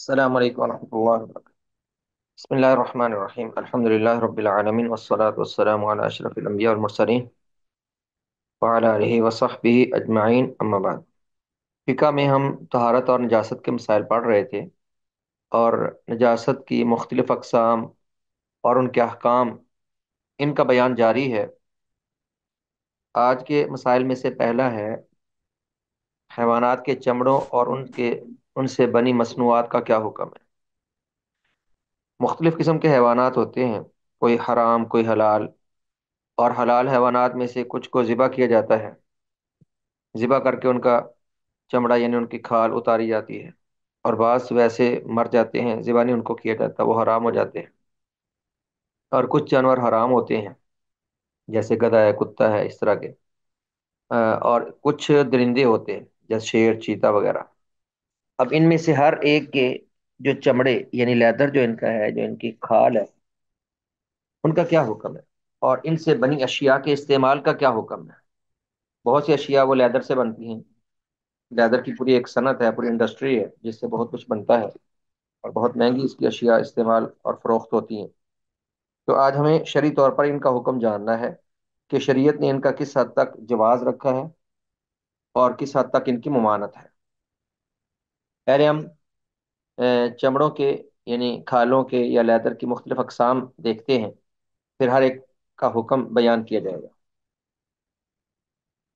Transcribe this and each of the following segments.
السلام علیکم ورحمۃ اللہ وبرکاتہ۔ بسم اللہ الرحمن الرحیم، الحمد للہ رب العالمین والصلاة والسلام علی اشرف الانبیاء والمرسلین وعلی آلہ وصحبہ اجمعین، اما بعد۔ فقہ میں ہم طہارت اور نجاست کے مسائل پڑھ رہے تھے، اور نجاست کی مختلف اقسام اور ان کے احکام، ان کا بیان جاری ہے۔ آج کے مسائل میں سے پہلا ہے حیوانات کے چمڑوں اور ان سے بنی مصنوعات کا کیا حکم ہے۔ مختلف قسم کے حیوانات ہوتے ہیں، کوئی حرام کوئی حلال، اور حلال حیوانات میں سے کچھ کو ذبح کیا جاتا ہے۔ ذبح کر کے ان کا چمڑا یعنی ان کی کھال اتاری جاتی ہے، اور بعض ویسے مر جاتے ہیں، ذبح نہیں ان کو کیا جاتا، وہ حرام ہو جاتے ہیں۔ اور کچھ جانور حرام ہوتے ہیں، جیسے گدھا ہے، کتا ہے، اس طرح کے۔ اور کچھ درندے ہوتے ہیں، جیسے شیر، چیتا وغیرہ۔ اب ان میں سے ہر ایک کے جو چمڑے یعنی لیدر جو ان کا ہے، جو ان کی کھال ہے، ان کا کیا حکم ہے، اور ان سے بنی اشیاء کے استعمال کا کیا حکم ہے۔ بہت سی اشیاء وہ لیدر سے بنتی ہیں۔ لیدر کی پوری ایک صنعت ہے، پوری انڈسٹری ہے، جس سے بہت کچھ بنتا ہے، اور بہت مہنگی اس کی اشیاء استعمال اور فروخت ہوتی ہیں۔ تو آج ہمیں شرعی طور پر ان کا حکم جاننا ہے کہ شریعت نے ان کا کس حد تک جواز رکھا ہے اور کس حد تک ان کی ممانعت ہے۔ پہلے ہم چمڑوں کے یعنی کھالوں کے یا لیدر کی مختلف اقسام دیکھتے ہیں، پھر ہر ایک کا حکم بیان کیا جائے گا۔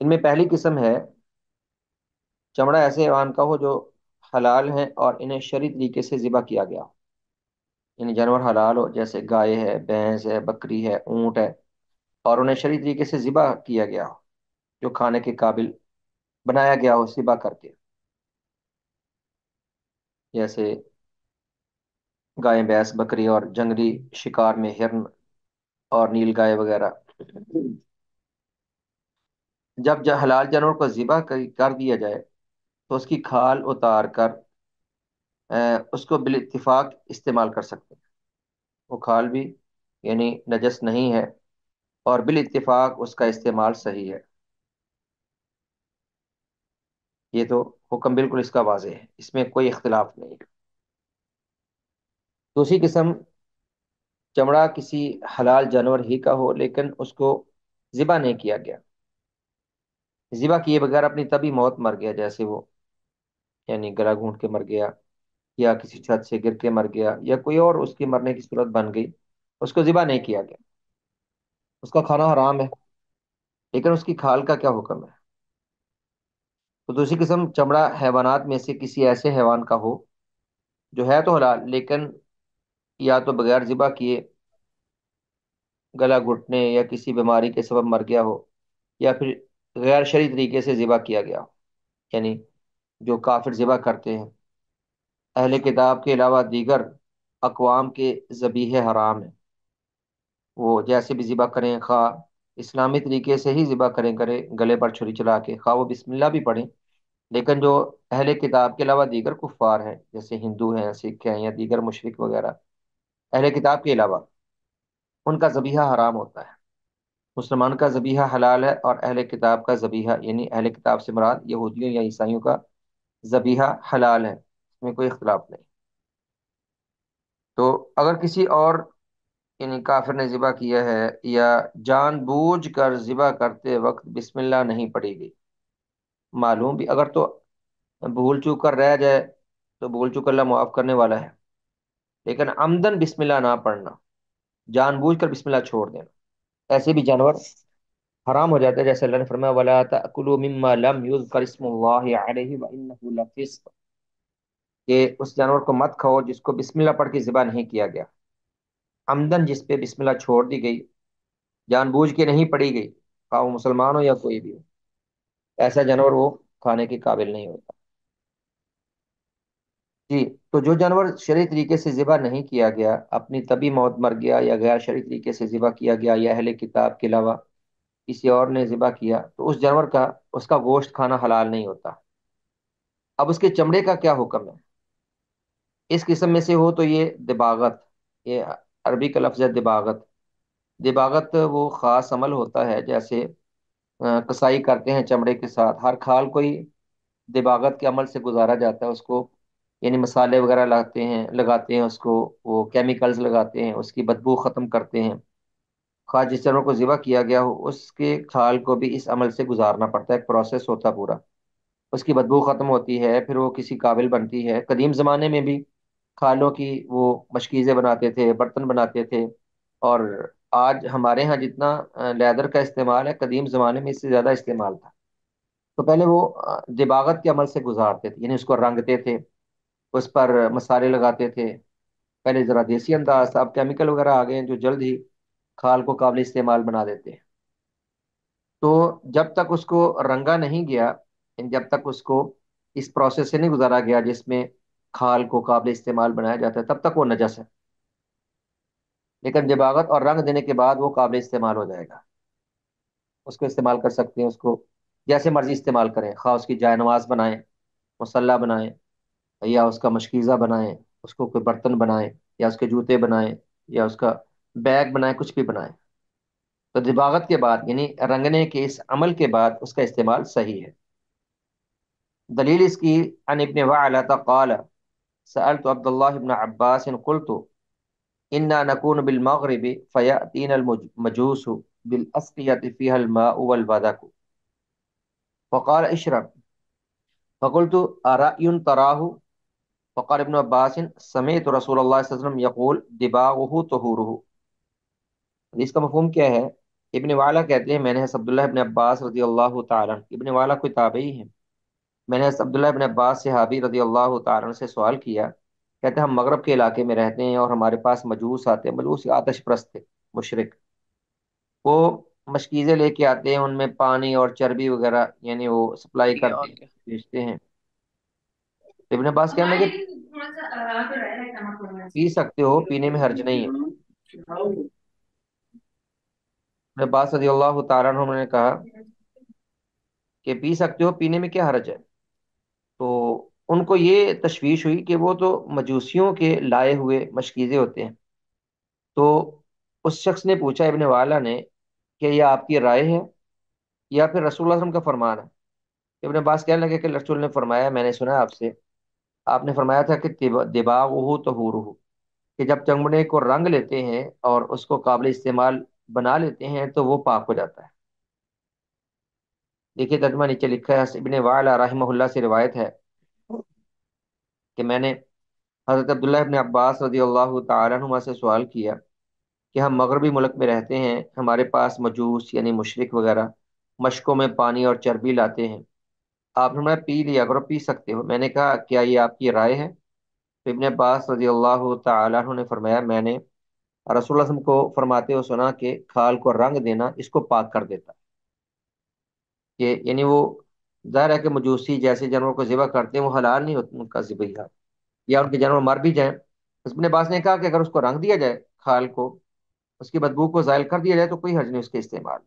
ان میں پہلی قسم ہے چمڑا ایسے حیوان کا ہو جو حلال ہیں اور انہیں شرعی طریقے سے ذبح کیا گیا ہو، یعنی جانور حلال ہو، جیسے گائے ہے، بھینس ہے، بکری ہے، اونٹ ہے، اور انہیں شرعی طریقے سے ذبح کیا گیا ہو، جو کھانے کے قابل بنایا گیا ہو ذبح کر کے، جیسے گائے، بھینس، بکری، اور جنگلی شکار میں ہرن اور نیل گائے وغیرہ۔ جب حلال جانور کو ذبح کر دیا جائے تو اس کی کھال اتار کر اس کو بالاتفاق استعمال کر سکتے ہیں۔ وہ کھال بھی یعنی نجس نہیں ہے، اور بالاتفاق اس کا استعمال صحیح ہے۔ یہ تو حکم بالکل اس کا واضح ہے، اس میں کوئی اختلاف نہیں ہے۔ دوسری قسم، چمڑا کسی حلال جانور ہی کا ہو لیکن اس کو ذبح نہیں کیا گیا، ذبح کیے بغیر اپنی طبی موت مر گیا، جیسے وہ یعنی گلا گھونٹ کے مر گیا، یا کسی چھت سے گر کے مر گیا، یا کوئی اور اس کی مرنے کی صورت بن گئی، اس کو ذبح نہیں کیا گیا، اس کا کھانا حرام ہے، لیکن اس کی کھال کا کیا حکم ہے۔ تو دوسری قسم، چمڑا حیوانات میں سے کسی ایسے حیوان کا ہو جو ہے تو حلال، لیکن یا تو بغیر ذبح کیے گلا گھٹنے یا کسی بیماری کے سبب مر گیا ہو، یا پھر غیر شرعی طریقے سے ذبح کیا گیا ہو، یعنی جو کافر ذبح کرتے ہیں۔ اہل کتاب کے علاوہ دیگر اقوام کے ذبیحے حرام ہیں، وہ جیسے بھی ذبح کریں، خواہ اسلامی طریقے سے ہی ذبح کریں گلے پر چھری چلا کے، خواہ وہ بسم اللہ بھی پڑھیں، لیکن جو اہل کتاب کے علاوہ دیگر کفار ہیں، جیسے ہندو ہیں، سکھ ہیں، یا دیگر مشرک وغیرہ، اہل کتاب کے علاوہ ان کا ذبیحہ حرام ہوتا ہے۔ مسلمان کا ذبیحہ حلال ہے، اور اہل کتاب کا ذبیحہ یعنی اہل کتاب سے مراد یہودیوں یا عیسائیوں کا ذبیحہ حلال ہے، اس میں کوئی اختلاف نہیں۔ تو اگر کسی اور یعنی کافر نے ذبح کیا ہے، یا جان بوجھ کر ذبح کرتے وقت بسم اللہ نہیں پڑھی گئی، معلوم بھی اگر تو بھول چوک کر رہ جائے تو بھول چوک اللہ معاف کرنے والا ہے، لیکن عمدن بسم اللہ نہ پڑھنا، جان بوجھ کر بسم اللہ چھوڑ دینا، ایسے بھی جانور حرام ہو جاتا ہے، جیسے اللہ نے فرمایا وَلَا تَأْكُلُوا مِمَّا لَمْ يُذْكَرِ اسْمُ اللَّهِ عَلَيْهِ وَإِنَّهُ لَفِسْقٌ، کہ اس جانور کو مت کھاؤ جس کو بسم اللہ پڑھ کے ذبح نہیں کیا گیا۔ عمدن جس پہ بسم اللہ چھوڑ دی گئی، جان بوجھ کے نہیں پڑھی گئی، خواہ وہ مسلمان ہو یا کوئی بھی ہو، ایسا جانور وہ کھانے کے قابل نہیں ہوتا۔ جی، تو جو جانور شرعی طریقے سے ذبح نہیں کیا گیا، اپنی طبی موت مر گیا، یا غیر شرعی طریقے سے ذبح کیا گیا، یا اہل کتاب کے علاوہ کسی اور نے ذبح کیا، تو اس جانور کا اس کا گوشت کھانا حلال نہیں ہوتا۔ اب اس کے چمڑے کا کیا حکم ہے۔ اس قسم میں سے ہو تو یہ دباغت، یہ عربی کا لفظ ہے دباغت۔ دباغت وہ خاص عمل ہوتا ہے، جیسے کسائی کرتے ہیں چمڑے کے ساتھ، ہر کھال کو ہی دباغت کے عمل سے گزارا جاتا ہے، اس کو یعنی مسالے وغیرہ لگاتے ہیں اس کو، وہ کیمیکلز لگاتے ہیں، اس کی بدبو ختم کرتے ہیں، خواہ جس جانور کو ذبح کیا گیا ہو اس کے کھال کو بھی اس عمل سے گزارنا پڑتا ہے، ایک پروسیس ہوتا ہے پورا، اس کی بدبو ختم ہوتی ہے، پھر وہ کسی قابل بنتی ہے۔ قدیم زمانے میں بھی کھالوں کی وہ مشکیزیں بناتے تھے، برتن بناتے تھے، اور آج ہمارے ہاں جتنا لیدر کا استعمال ہے، قدیم زمانے میں اس سے زیادہ استعمال تھا۔ تو پہلے وہ دباغت کے عمل سے گزارتے تھے، یعنی اس کو رنگتے تھے، اس پر مسالے لگاتے تھے۔ پہلے ذرا دیسی انداز تھا، اب کیمیکل وغیرہ آ گئے ہیں جو جلد ہی کھال کو قابل استعمال بنا دیتے ہیں۔ تو جب تک اس کو رنگا نہیں گیا، یعنی جب تک اس کو اس پروسیس سے نہیں گزارا گیا جس میں کھال کو قابل استعمال بنایا جاتا ہے، تب تک وہ نجس ہے۔ لیکن دباغت اور رنگ دینے کے بعد وہ قابل استعمال ہو جائے گا، اس کو استعمال کر سکتے ہیں، اس کو جیسے مرضی استعمال کریں، خواہ اس کی جائے نماز بنائیں، مصلی بنائیں، یا اس کا مشکیزہ بنائیں، اس کو کوئی برتن بنائیں، یا اس کے جوتے بنائیں، یا اس کا بیگ بنائیں، کچھ بھی بنائیں۔ تو دباغت کے بعد یعنی رنگنے کے اس عمل کے بعد اس کا استعمال صحیح ہے۔ دلیل اس کی عن ابن وعلة قال سألت عبد الله بن عباس قلت إنا نكون بالمغرب فيأتينا المجوس بالأسقية فيها الماء والبذك فقال اشرب، فقلت أرأي تراه؟ فقال ابن عباس سمعت رسول الله صلى الله عليه وسلم يقول دباغه طهوره۔ اس کا مفہوم کیا ہے؟ ابن والا کہتے ہیں میں نے حضرت عبداللہ ابن عباس رضی اللہ تعالیٰ، ابن والا کوئی تابعی ہیں، میں نے حضرت عبداللہ ابن عباس صحابی رضی اللہ تعالیٰ سے سوال کیا، کہتے ہیں ہم مغرب کے علاقے میں رہتے ہیں اور ہمارے پاس مجوس آتے ہیں، مجوس آتش پرست تھے، مشرک، وہ مشکیزیں لے کے آتے ہیں، ان میں پانی اور چربی وغیرہ یعنی وہ سپلائی کرتے ہیں، بیچتے ہیں۔ ابن عباس کہنے لگے پی سکتے ہو، پینے میں حرج نہیں ہے۔ ابن عباس رضی اللہ تعالیٰ عنہ نے کہا کہ پی سکتے ہو، پینے میں کیا حرج ہے؟ تو ان کو یہ تشویش ہوئی کہ وہ تو مجوسیوں کے لائے ہوئے مشکیزے ہوتے ہیں۔ تو اس شخص نے پوچھا ابن والا نے کہ یہ آپ کی رائے ہے یا پھر رسول اللہ صلی اللہ علیہ وسلم کا فرمان ہے؟ ابن عباس کہنے لگے کہ رسول نے فرمایا، میں نے سنا آپ سے، آپ نے فرمایا تھا کہ دباغہ طہورہ، کہ جب چمڑے کو رنگ لیتے ہیں اور اس کو قابل استعمال بنا لیتے ہیں تو وہ پاک ہو جاتا ہے۔ دیکھیے ترجمہ نیچے لکھا ہے، ابن وعلا رحمہ اللہ سے روایت ہے کہ میں نے حضرت عبداللہ ابن عباس رضی اللہ تعالیٰ عنہ سے سوال کیا کہ ہم مغربی ملک میں رہتے ہیں، ہمارے پاس مجوس یعنی مشرک وغیرہ مشکوں میں پانی اور چربی لاتے ہیں، آپ نے میں پی لیا کرو، پی سکتے ہو؟ میں نے کہا کیا یہ آپ کی رائے ہے؟ تو ابن عباس رضی اللہ تعالیٰ عنہ نے فرمایا میں نے رسول اللہ صلی اللہ علیہ وسلم کو فرماتے ہوئے سنا کہ کھال کو رنگ دینا اس کو پاک کر دیتا ہے، کہ یعنی وہ ظاہر ہے کہ مجوسی جیسے جانوروں کو ذبح کرتے ہیں وہ حلال نہیں ہوتا ان کا ذبح، یا ان کے جانور مر بھی جائیں۔ ابن عباس نے کہا کہ اگر اس کو رنگ دیا جائے، کھال کو، اس کی بدبو کو زائل کر دیا جائے تو کوئی حرج نہیں اس کے استعمال۔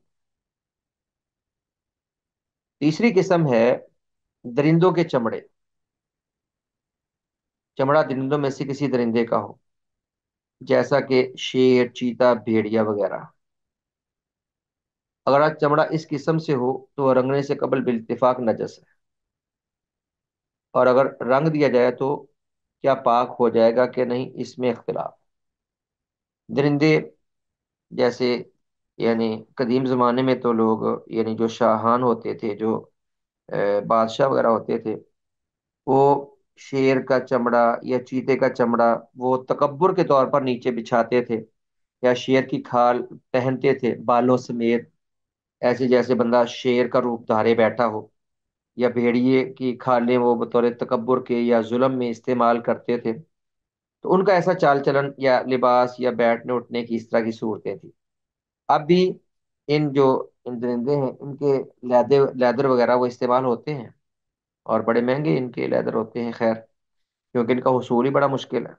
تیسری قسم ہے درندوں کے چمڑے، چمڑا درندوں میں سے کسی درندے کا ہو، جیسا کہ شیر، چیتا، بھیڑیا وغیرہ۔ اگر آج چمڑا اس قسم سے ہو تو وہ رنگنے سے قبل بالاتفاق نجس ہے، اور اگر رنگ دیا جائے تو کیا پاک ہو جائے گا کہ نہیں، اس میں اختلاف۔ درندے جیسے یعنی قدیم زمانے میں تو لوگ یعنی جو شاہان ہوتے تھے، جو بادشاہ وغیرہ ہوتے تھے، وہ شیر کا چمڑا یا چیتے کا چمڑا وہ تکبر کے طور پر نیچے بچھاتے تھے، یا شیر کی کھال پہنتے تھے بالوں سمیت، ایسے جیسے بندہ شیر کا روپ دھارے بیٹھا ہو، یا بھیڑیے کی کھالیں وہ بطور تکبر کے یا ظلم میں استعمال کرتے تھے۔ تو ان کا ایسا چال چلن یا لباس یا بیٹھنے اٹھنے کی اس طرح کی صورتیں تھی۔ اب بھی ان درندے ہیں ان کے لیدر وغیرہ وہ استعمال ہوتے ہیں، اور بڑے مہنگے ان کے لیدر ہوتے ہیں، خیر، کیونکہ ان کا حصول ہی بڑا مشکل ہے،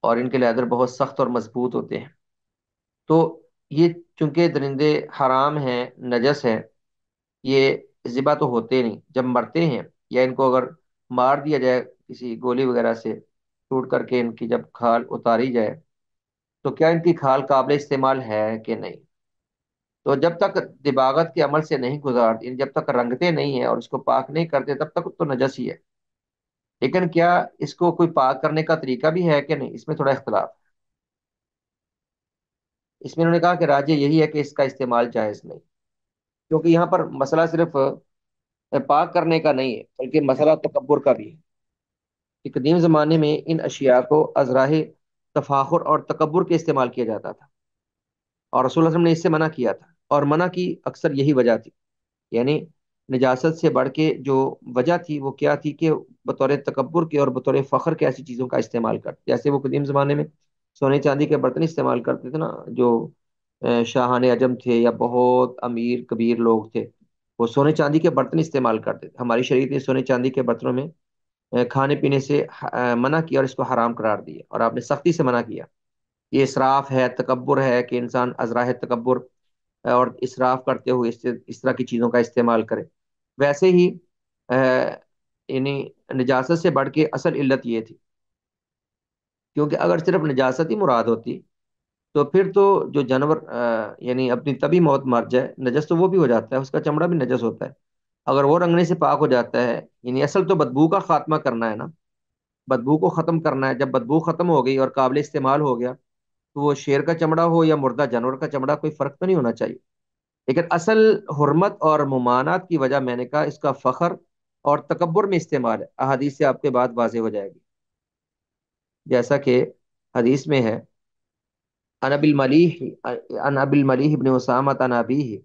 اور ان کے لیدر بہت سخت اور مضبوط ہوتے ہیں۔ تو یہ چونکہ درندے حرام ہیں، نجس ہیں، یہ ذبح تو ہوتے نہیں، جب مرتے ہیں یا ان کو اگر مار دیا جائے کسی گولی وغیرہ سے، ٹوٹ کر کے ان کی جب کھال اتاری جائے تو کیا ان کی کھال قابل استعمال ہے کہ نہیں؟ تو جب تک دباغت کے عمل سے نہیں گزارتے، یعنی جب تک رنگتے نہیں ہیں اور اس کو پاک نہیں کرتے، تب تک تو نجس ہی ہے۔ لیکن کیا اس کو کوئی پاک کرنے کا طریقہ بھی ہے کہ نہیں، اس میں تھوڑا اختلاف ہے۔ اس میں انہوں نے کہا کہ راجے یہی ہے کہ اس کا استعمال جائز نہیں، کیونکہ یہاں پر مسئلہ صرف پاک کرنے کا نہیں ہے، بلکہ مسئلہ تکبر کا بھی ہے کہ قدیم زمانے میں ان اشیاء کو ازراہ تفاخر اور تکبر کے استعمال کیا جاتا تھا، اور رسول اللہ صلی اللہ علیہ وسلم نے اس سے منع کیا تھا، اور منع کی اکثر یہی وجہ تھی، یعنی نجاست سے بڑھ کے جو وجہ تھی وہ کیا تھی کہ بطور تکبر کے اور بطور فخر کے ایسی چیزوں کا استعمال کرتے، جیسے وہ قدیم زمانے میں سونے چاندی کے برتن استعمال کرتے تھے نا، جو شاہان عجم تھے یا بہت امیر کبیر لوگ تھے، وہ سونے چاندی کے برتن استعمال کرتے تھے۔ ہماری شریعت نے سونے چاندی کے برتنوں میں کھانے پینے سے منع کیا اور اس کو حرام قرار دیا، اور آپ نے سختی سے منع کیا۔ یہ اسراف ہے، تکبر ہے کہ انسان ازراہ تکبر اور اسراف کرتے ہوئے اس طرح کی چیزوں کا استعمال کرے۔ ویسے ہی یعنی نجاست سے بڑھ کے اصل علت یہ تھی، کیونکہ اگر صرف نجاست ہی مراد ہوتی تو پھر تو جو جانور یعنی اپنی طبی موت مر جائے، نجس تو وہ بھی ہو جاتا ہے، اس کا چمڑا بھی نجس ہوتا ہے، اگر وہ رنگنے سے پاک ہو جاتا ہے، یعنی اصل تو بدبو کا خاتمہ کرنا ہے نا، بدبو کو ختم کرنا ہے۔ جب بدبو ختم ہو گئی اور قابل استعمال ہو گیا تو وہ شیر کا چمڑا ہو یا مردہ جانور کا چمڑا، کوئی فرق تو نہیں ہونا چاہیے۔ لیکن اصل حرمت اور ممانعت کی وجہ میں نے کہا اس کا فخر اور تکبر میں استعمال ہے، احادیث سے آپ کے بات واضح ہو جائے گی، جیسا کہ حدیث میں ہے، ان ابی الملیح ان ابی الملیح ابن اسامہ عن ابیہ،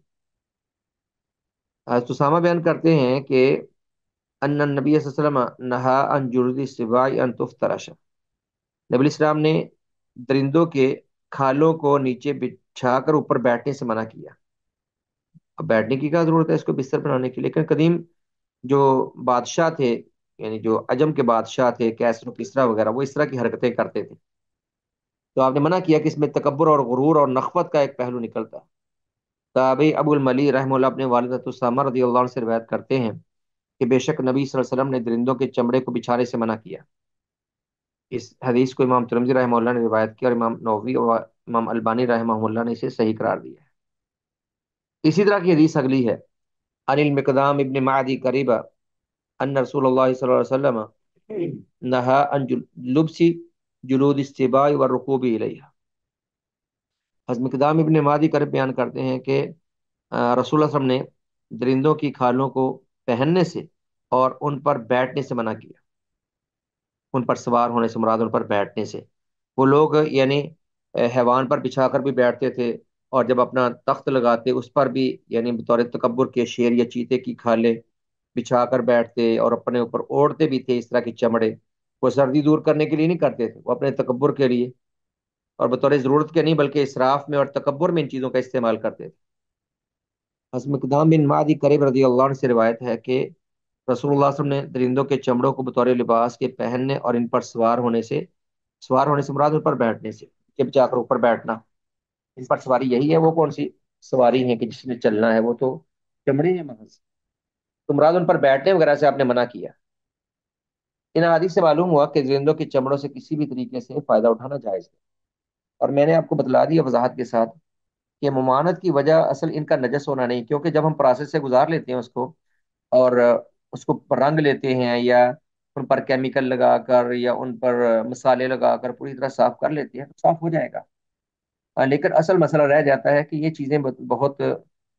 حضرت اسامہ بیان کرتے ہیں کہ ان النبی صلی اللہ علیہ وسلم نہا عن جلود السباع ان تفترش، نبی علیہ السلام نے درندوں کے کھالوں کو نیچے بچھا کر اوپر بیٹھنے سے منع کیا۔ اب بیٹھنے کی کیا ضرورت ہے اس کو بستر بنانے کی؟ لیکن قدیم جو بادشاہ تھے، یعنی جو عجم کے بادشاہ تھے، کیسر و کسریٰ وغیرہ، وہ اس طرح کی حرکتیں کرتے تھے، تو آپ نے منع کیا کہ اس میں تکبر اور غرور اور نخوت کا ایک پہلو نکلتا ہے۔ تابعی ابو الملی رحمہ اللہ اپنے والد حضرت اسامہ رضی اللہ عنہ سے روایت کرتے ہیں کہ بے شک نبی صلی اللہ علیہ وسلم نے درندوں کے چمڑے کو بچھانے سے منع کیا۔ اس حدیث کو امام ترمذی رحمہ اللہ نے روایت کیا، اور امام نووی اور امام البانی رحمہ اللہ نے اسے صحیح قرار دیا ہے۔ اسی طرح کی حدیث اگلی ہے، عن المقدام ابن معدی قریبہ ان رسول اللہ صلی اللہ علیہ وسلم نہا عن لبس جلود السباع والرکوب الیہا، حضرت مقدام ابن معدی قریب بیان کرتے ہیں کہ رسول اللہ صلی اللہ علیہ وسلم نے درندوں کی کھالوں کو پہننے سے اور ان پر بیٹھنے سے منع کیا۔ ان پر سوار ہونے سے مراد ان پر بیٹھنے سے، وہ لوگ یعنی حیوان پر بچھا کر بھی بیٹھتے تھے، اور جب اپنا تخت لگاتے اس پر بھی یعنی بطور تکبر کے شیر یا چیتے کی کھالیں بچھا کر بیٹھتے، اور اپنے اوپر اوڑھتے بھی تھے اس طرح کے چمڑے۔ وہ سردی دور کرنے کے لیے نہیں کرتے تھے، وہ اپنے تکبر کے لیے اور بطور ضرورت کے نہیں بلکہ اسراف میں اور تکبر میں ان چیزوں کا استعمال کرتے تھے۔ حضرت مقدام بن معدی کریم رضی اللہ عنہ سے روایت ہے کہ رسول اللہ صلی اللہ علیہ وسلم نے درندوں کے چمڑوں کو بطور لباس کے پہننے اور ان پر سوار ہونے سے مراد ان پر بیٹھنے سے، جب جا کر اوپر بیٹھنا، ان پر سواری یہی ہے، وہ کون سی سواری ہے کہ جس نے چلنا ہے، وہ تو چمڑے ہیں محض، تو مراد ان پر بیٹھنے وغیرہ سے آپ نے منع کیا۔ ان حدیث سے معلوم ہوا کہ درندوں کے چمڑوں سے کسی بھی طریقے سے فائدہ اٹھانا جائز ہے، اور میں نے آپ کو بتلا دیا وضاحت کے ساتھ کہ ممانعت کی وجہ اصل ان کا نجس ہونا نہیں، کیونکہ جب ہم پروسیس سے گزار لیتے ہیں اس کو، اور اس کو رنگ لیتے ہیں یا ان پر کیمیکل لگا کر یا ان پر مسالے لگا کر پوری طرح صاف کر لیتے ہیں تو صاف ہو جائے گا۔ لیکن اصل مسئلہ رہ جاتا ہے کہ یہ چیزیں بہت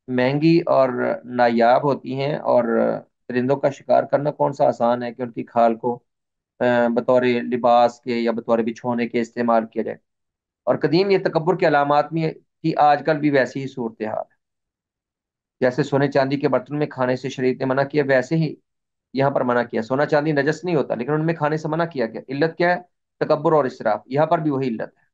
مہنگی اور نایاب ہوتی ہیں، اور درندوں کا شکار کرنا کون سا آسان ہے کہ ان کی کھال کو بطور لباس کے یا بطور بچھونے کے استعمال کیا جائے۔ اور قدیم یہ تکبر کے علامات میں تھی، آج کل بھی ویسی ہی صورتحال ہے، جیسے سونے چاندی کے برتن میں کھانے سے شریعت نے منع کیا، ویسے ہی یہاں پر منع کیا۔ سونا چاندی نجس نہیں ہوتا لیکن ان میں کھانے سے منع کیا گیا، علت کیا ہے؟ تکبر اور اسراف، یہاں پر بھی وہی علت ہے۔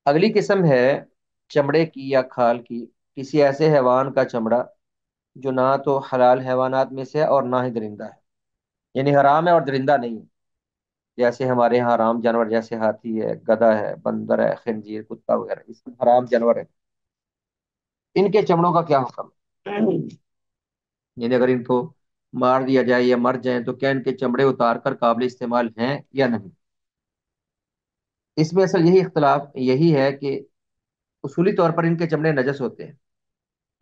اگلی قسم ہے چمڑے کی یا کھال کی، کسی ایسے حیوان کا چمڑا جو نہ تو حلال حیوانات میں سے ہے اور نہ ہی درندہ ہے، یعنی حرام ہے اور درندہ نہیں ہے، جیسے ہمارے یہاں حرام جانور جیسے ہاتھی ہے، گدھا ہے، بندر ہے، خنزیر، کتا وغیرہ، یہ سب حرام جانور ہے۔ ان کے چمڑوں کا کیا حکم ہے؟ یعنی اگر ان کو مار دیا جائے یا مر جائیں تو کیا ان کے چمڑے اتار کر قابل استعمال ہیں یا نہیں؟ اس میں اصل یہی اختلاف یہی ہے کہ اصولی طور پر ان کے چمڑے نجس ہوتے ہیں،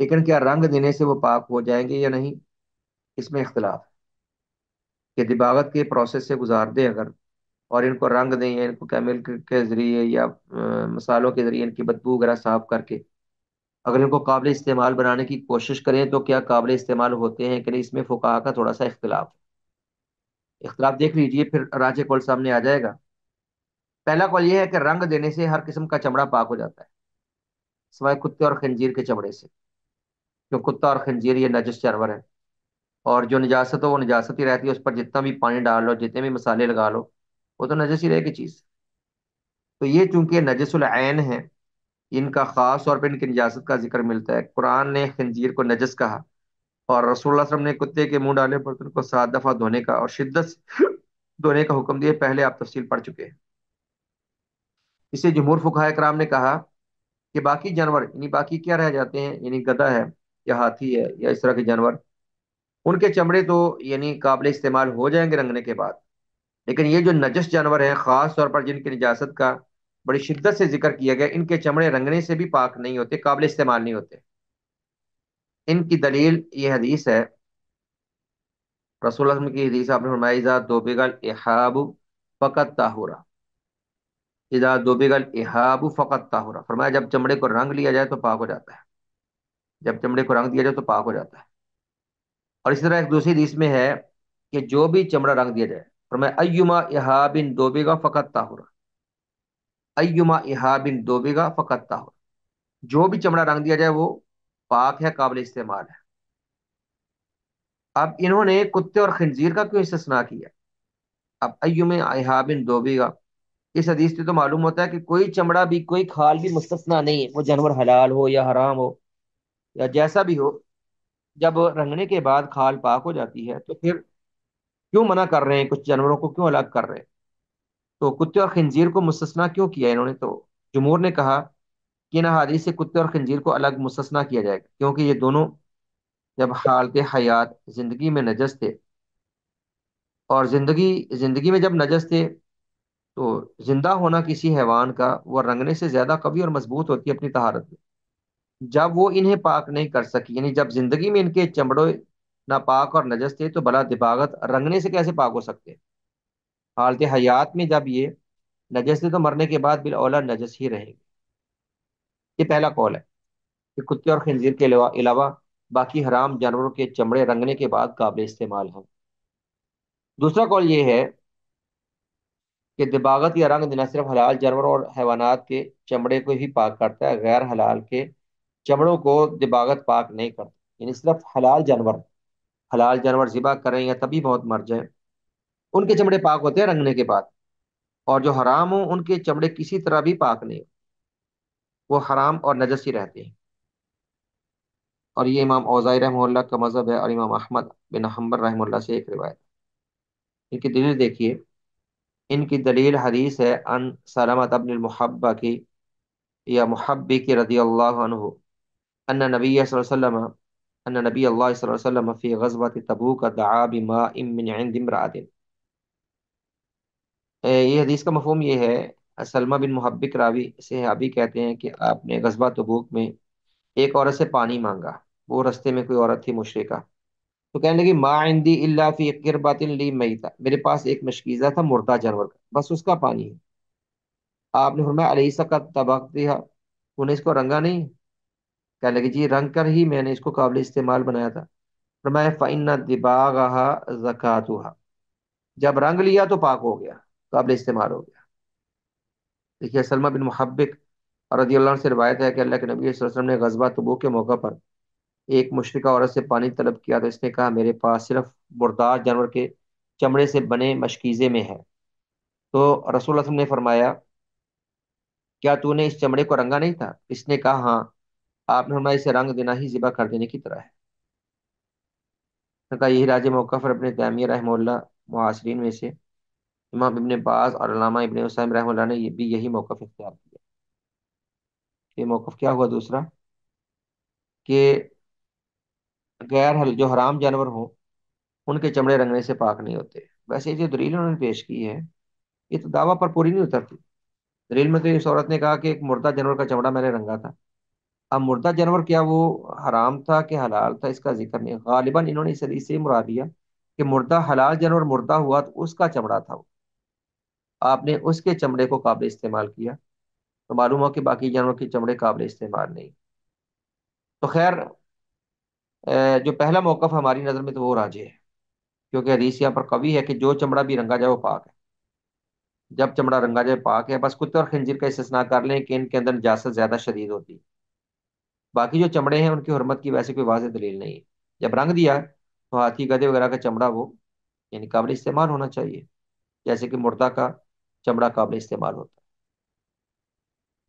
لیکن کیا رنگ دینے سے وہ پاک ہو جائیں گے یا نہیں، اس میں اختلاف ہے۔ کہ دباغت کے پروسیس سے گزار دیں اگر، اور ان کو رنگ دیں یا ان کو کیمیکل کے ذریعے یا مسالوں کے ذریعے ان کی بدبو وغیرہ صاف کر کے اگر ان کو قابل استعمال بنانے کی کوشش کریں تو کیا قابل استعمال ہوتے ہیں کہ نہیں، اس میں فقہا کا تھوڑا سا اختلاف دیکھ لیجئے، پھر راجح قول سامنے آ جائے گا۔ پہلا قول یہ ہے کہ رنگ دینے سے ہر قسم کا چمڑا پاک ہو جاتا ہے، سوائے کتے اور خنزیر کے چمڑے سے، جو کتا اور خنزیر یہ نجس جانور ہے، اور جو نجاست ہو وہ نجاست ہی رہتی ہے، اس پر جتنا بھی پانی ڈال لو، جتنے بھی مسالے لگا لو، وہ تو نجس ہی رہے گی چیز۔ تو یہ چونکہ نجس العین ہے، ان کا خاص طور پہ ان کی نجاست کا ذکر ملتا ہے۔ قرآن نے خنزیر کو نجس کہا، اور رسول اللہ صلی اللہ علیہ وسلم نے کتے کے منہ ڈالے برتن کو 7 دفعہ دھونے کا اور شدت سے دھونے کا حکم دیا، پہلے آپ تفصیل پڑھ چکے ہیں۔ اسے جمہور فقہائے کرام نے کہا کہ باقی جانور، یعنی باقی کیا رہ جاتے ہیں، یعنی گدھا ہے یا ہاتھی ہے یا اس طرح کے جانور، ان کے چمڑے تو یعنی قابل استعمال ہو جائیں گے رنگنے کے بعد، لیکن یہ جو نجس جانور ہیں، خاص طور پر جن کی نجاست کا بڑی شدت سے ذکر کیا گیا، ان کے چمڑے رنگنے سے بھی پاک نہیں ہوتے، قابل استعمال نہیں ہوتے۔ ان کی دلیل یہ حدیث ہے، رسول اللہ صلی اللہ علیہ وسلم کی حدیث، آپ نے فرمایا اذا دوبغ الاحاب فقط طاہورا، اذا دوبغ الاحاب فقط طاہورا، فرمایا جب چمڑے کو رنگ لیا جائے تو پاک ہو جاتا ہے، جب چمڑے کو رنگ دیا جائے تو پاک ہو جاتا ہے۔ اور اسی طرح ایک دوسری حدیث میں ہے کہ جو بھی چمڑا رنگ دیا جائے، فرمایا ایما احاب دوبغ فقط طاہورا، ایما احاب دوبغ فقط طاہورا، جو بھی چمڑا رنگ دیا جائے وہ پاک ہے، قابل استعمال ہے۔ اب انہوں نے کتے اور خنزیر کا کیوں استثناء کیا؟ اب ایوم احاب دوبغ، اس حدیث سے تو معلوم ہوتا ہے کہ کوئی چمڑا بھی، کوئی کھال بھی مستثنا نہیں ہے، وہ جانور حلال ہو یا حرام ہو یا جیسا بھی ہو، جب رنگنے کے بعد کھال پاک ہو جاتی ہے تو پھر کیوں منع کر رہے ہیں، کچھ جانوروں کو کیوں الگ کر رہے ہیں؟ تو کتے اور خنزیر کو مستثنا کیوں کیا انہوں نے؟ تو جمہور نے کہا کہ ان احادیث سے کتے اور خنزیر کو الگ مستثنا کیا جائے گا، کیونکہ یہ دونوں جب حالت حیات زندگی میں نجس تھے، اور زندگی میں جب نجس تھے تو زندہ ہونا کسی حیوان کا وہ رنگنے سے زیادہ قوی اور مضبوط ہوتی ہے اپنی طہارت میں۔ جب وہ انہیں پاک نہیں کر سکی، یعنی جب زندگی میں ان کے چمڑے ناپاک اور نجس تھے، تو بلا دباغت رنگنے سے کیسے پاک ہو سکتے ہیں؟ حالت حیات میں جب یہ نجس تھے تو مرنے کے بعد بالاولیٰ نجس ہی رہیں گے۔ یہ پہلا قول ہے کہ کتے اور خنزیر کے علاوہ باقی حرام جانوروں کے چمڑے رنگنے کے بعد قابل استعمال ہیں۔ دوسرا قول یہ ہے کہ دباغت یا رنگ دینا صرف حلال جانوروں اور حیوانات کے چمڑے کو ہی پاک کرتا ہے، غیر حلال کے چمڑوں کو دباغت پاک نہیں کرتی، یعنی صرف حلال جانور ذبح کریں یا تبھی بہت مر جائیں، ان کے چمڑے پاک ہوتے ہیں رنگنے کے بعد، اور جو حرام ہوں ان کے چمڑے کسی طرح بھی پاک نہیں، وہ حرام اور نجس ہی رہتے ہیں۔ اور یہ امام اوزائی رحمہ اللہ کا مذہب ہے، اور امام احمد بن حنبل رحمہ اللہ سے ایک روایت۔ ان کی دلیل دیکھیے، ان کی دلیل حدیث ہے ان سلمۃ بن المحبہ کی یا محبی کی رضی اللہ عنہ، ان نبی صلی اللہ علیہ وسلم، ان نبی اللہ صلی اللہ علیہ وسلم فی غزوۃ تبوک دعا بماء من عند امرأۃ۔ یہ حدیث کا مفہوم یہ ہے، سلمہ بن محبک راوی صحابی کہتے ہیں کہ آپ نے غزوہ تبوک میں ایک عورت سے پانی مانگا، وہ رستے میں کوئی عورت تھی مشرکہ، تو کہنے لگی ما عندی الا فی قربۃ لی میتہ، میرے پاس ایک مشکیزہ تھا مردہ جانور کا، بس اس کا پانی ہے۔ آپ نے فرمایا الیس قد طبختھا، تو نے اس کو رنگا نہیں؟ کہنے لگی جی رنگ کر ہی میں نے اس کو قابل استعمال بنایا تھا۔ فرمایا فإن دباغها زکاتها، جب رنگ لیا تو پاک ہو گیا، قابل استعمال ہو گیا۔ دیکھیے سلمہ بن محبک رضی اللہ عنہ سے روایت ہے کہ اللہ کے نبی صلی اللہ علیہ وسلم نے غزوہ تبوک کے موقع پر ایک مشرکہ عورت سے پانی طلب کیا، تو اس نے کہا میرے پاس صرف مردار جانور کے چمڑے سے بنے مشکیزے میں ہے۔ تو رسول اللہ صلی اللہ علیہ وسلم نے فرمایا کیا تو نے اس چمڑے کو رنگا نہیں تھا؟ اس نے کہا ہاں۔ آپ نے فرمایا اسے رنگ دینا ہی ذبح کر دینے کی طرح ہے۔ نے کہا یہی راج موقف پر ابن تیمیہ رحمہ اللہ معاصرین میں سے امام ابن باز اور علامہ ابن عثیمین رحمہ اللہ نے یہ بھی یہی موقف اختیار کیا۔ یہ موقف کیا ہوا دوسرا؟ کہ جو حرام جانور ہوں ان کے چمڑے رنگنے سے پاک نہیں ہوتے۔ ویسے یہ جو دلیل انہوں نے پیش کی ہے یہ تو دعویٰ پر پوری نہیں اترتی۔ دلیل میں تو اس عورت نے کہا کہ ایک مردہ جانور کا چمڑا میں نے رنگا تھا، اب مردہ جانور کیا وہ حرام تھا کہ حلال تھا، اس کا ذکر نہیں، غالباً انہوں نے اس حدیث سے ہی مراد لیا کہ مردہ حلال جانور مردہ ہوا تو اس کا چمڑا تھا وہ، آپ نے اس کے چمڑے کو قابل استعمال کیا، تو معلوم ہو کہ باقی جانوروں کے چمڑے قابل استعمال نہیں۔ تو خیر، جو پہلا موقف ہماری نظر میں تو وہ راجح ہے، کیونکہ حدیث یہاں پر قوی ہے کہ جو چمڑا بھی رنگا جائے وہ پاک ہے، جب چمڑا رنگا جائے پاک ہے، بس کتے اور خنزیر کا استثناء کر لیں کہ ان کے اندر نجاست زیادہ شدید ہوتی ہے، باقی جو چمڑے ہیں ان کی حرمت کی ویسے کوئی واضح دلیل نہیں ہے۔ جب رنگ دیا تو ہاتھی گدھے وغیرہ کا چمڑا وہ یعنی قابل استعمال ہونا چاہیے، جیسے کہ مردہ کا چمڑا قابل استعمال ہوتا ہے۔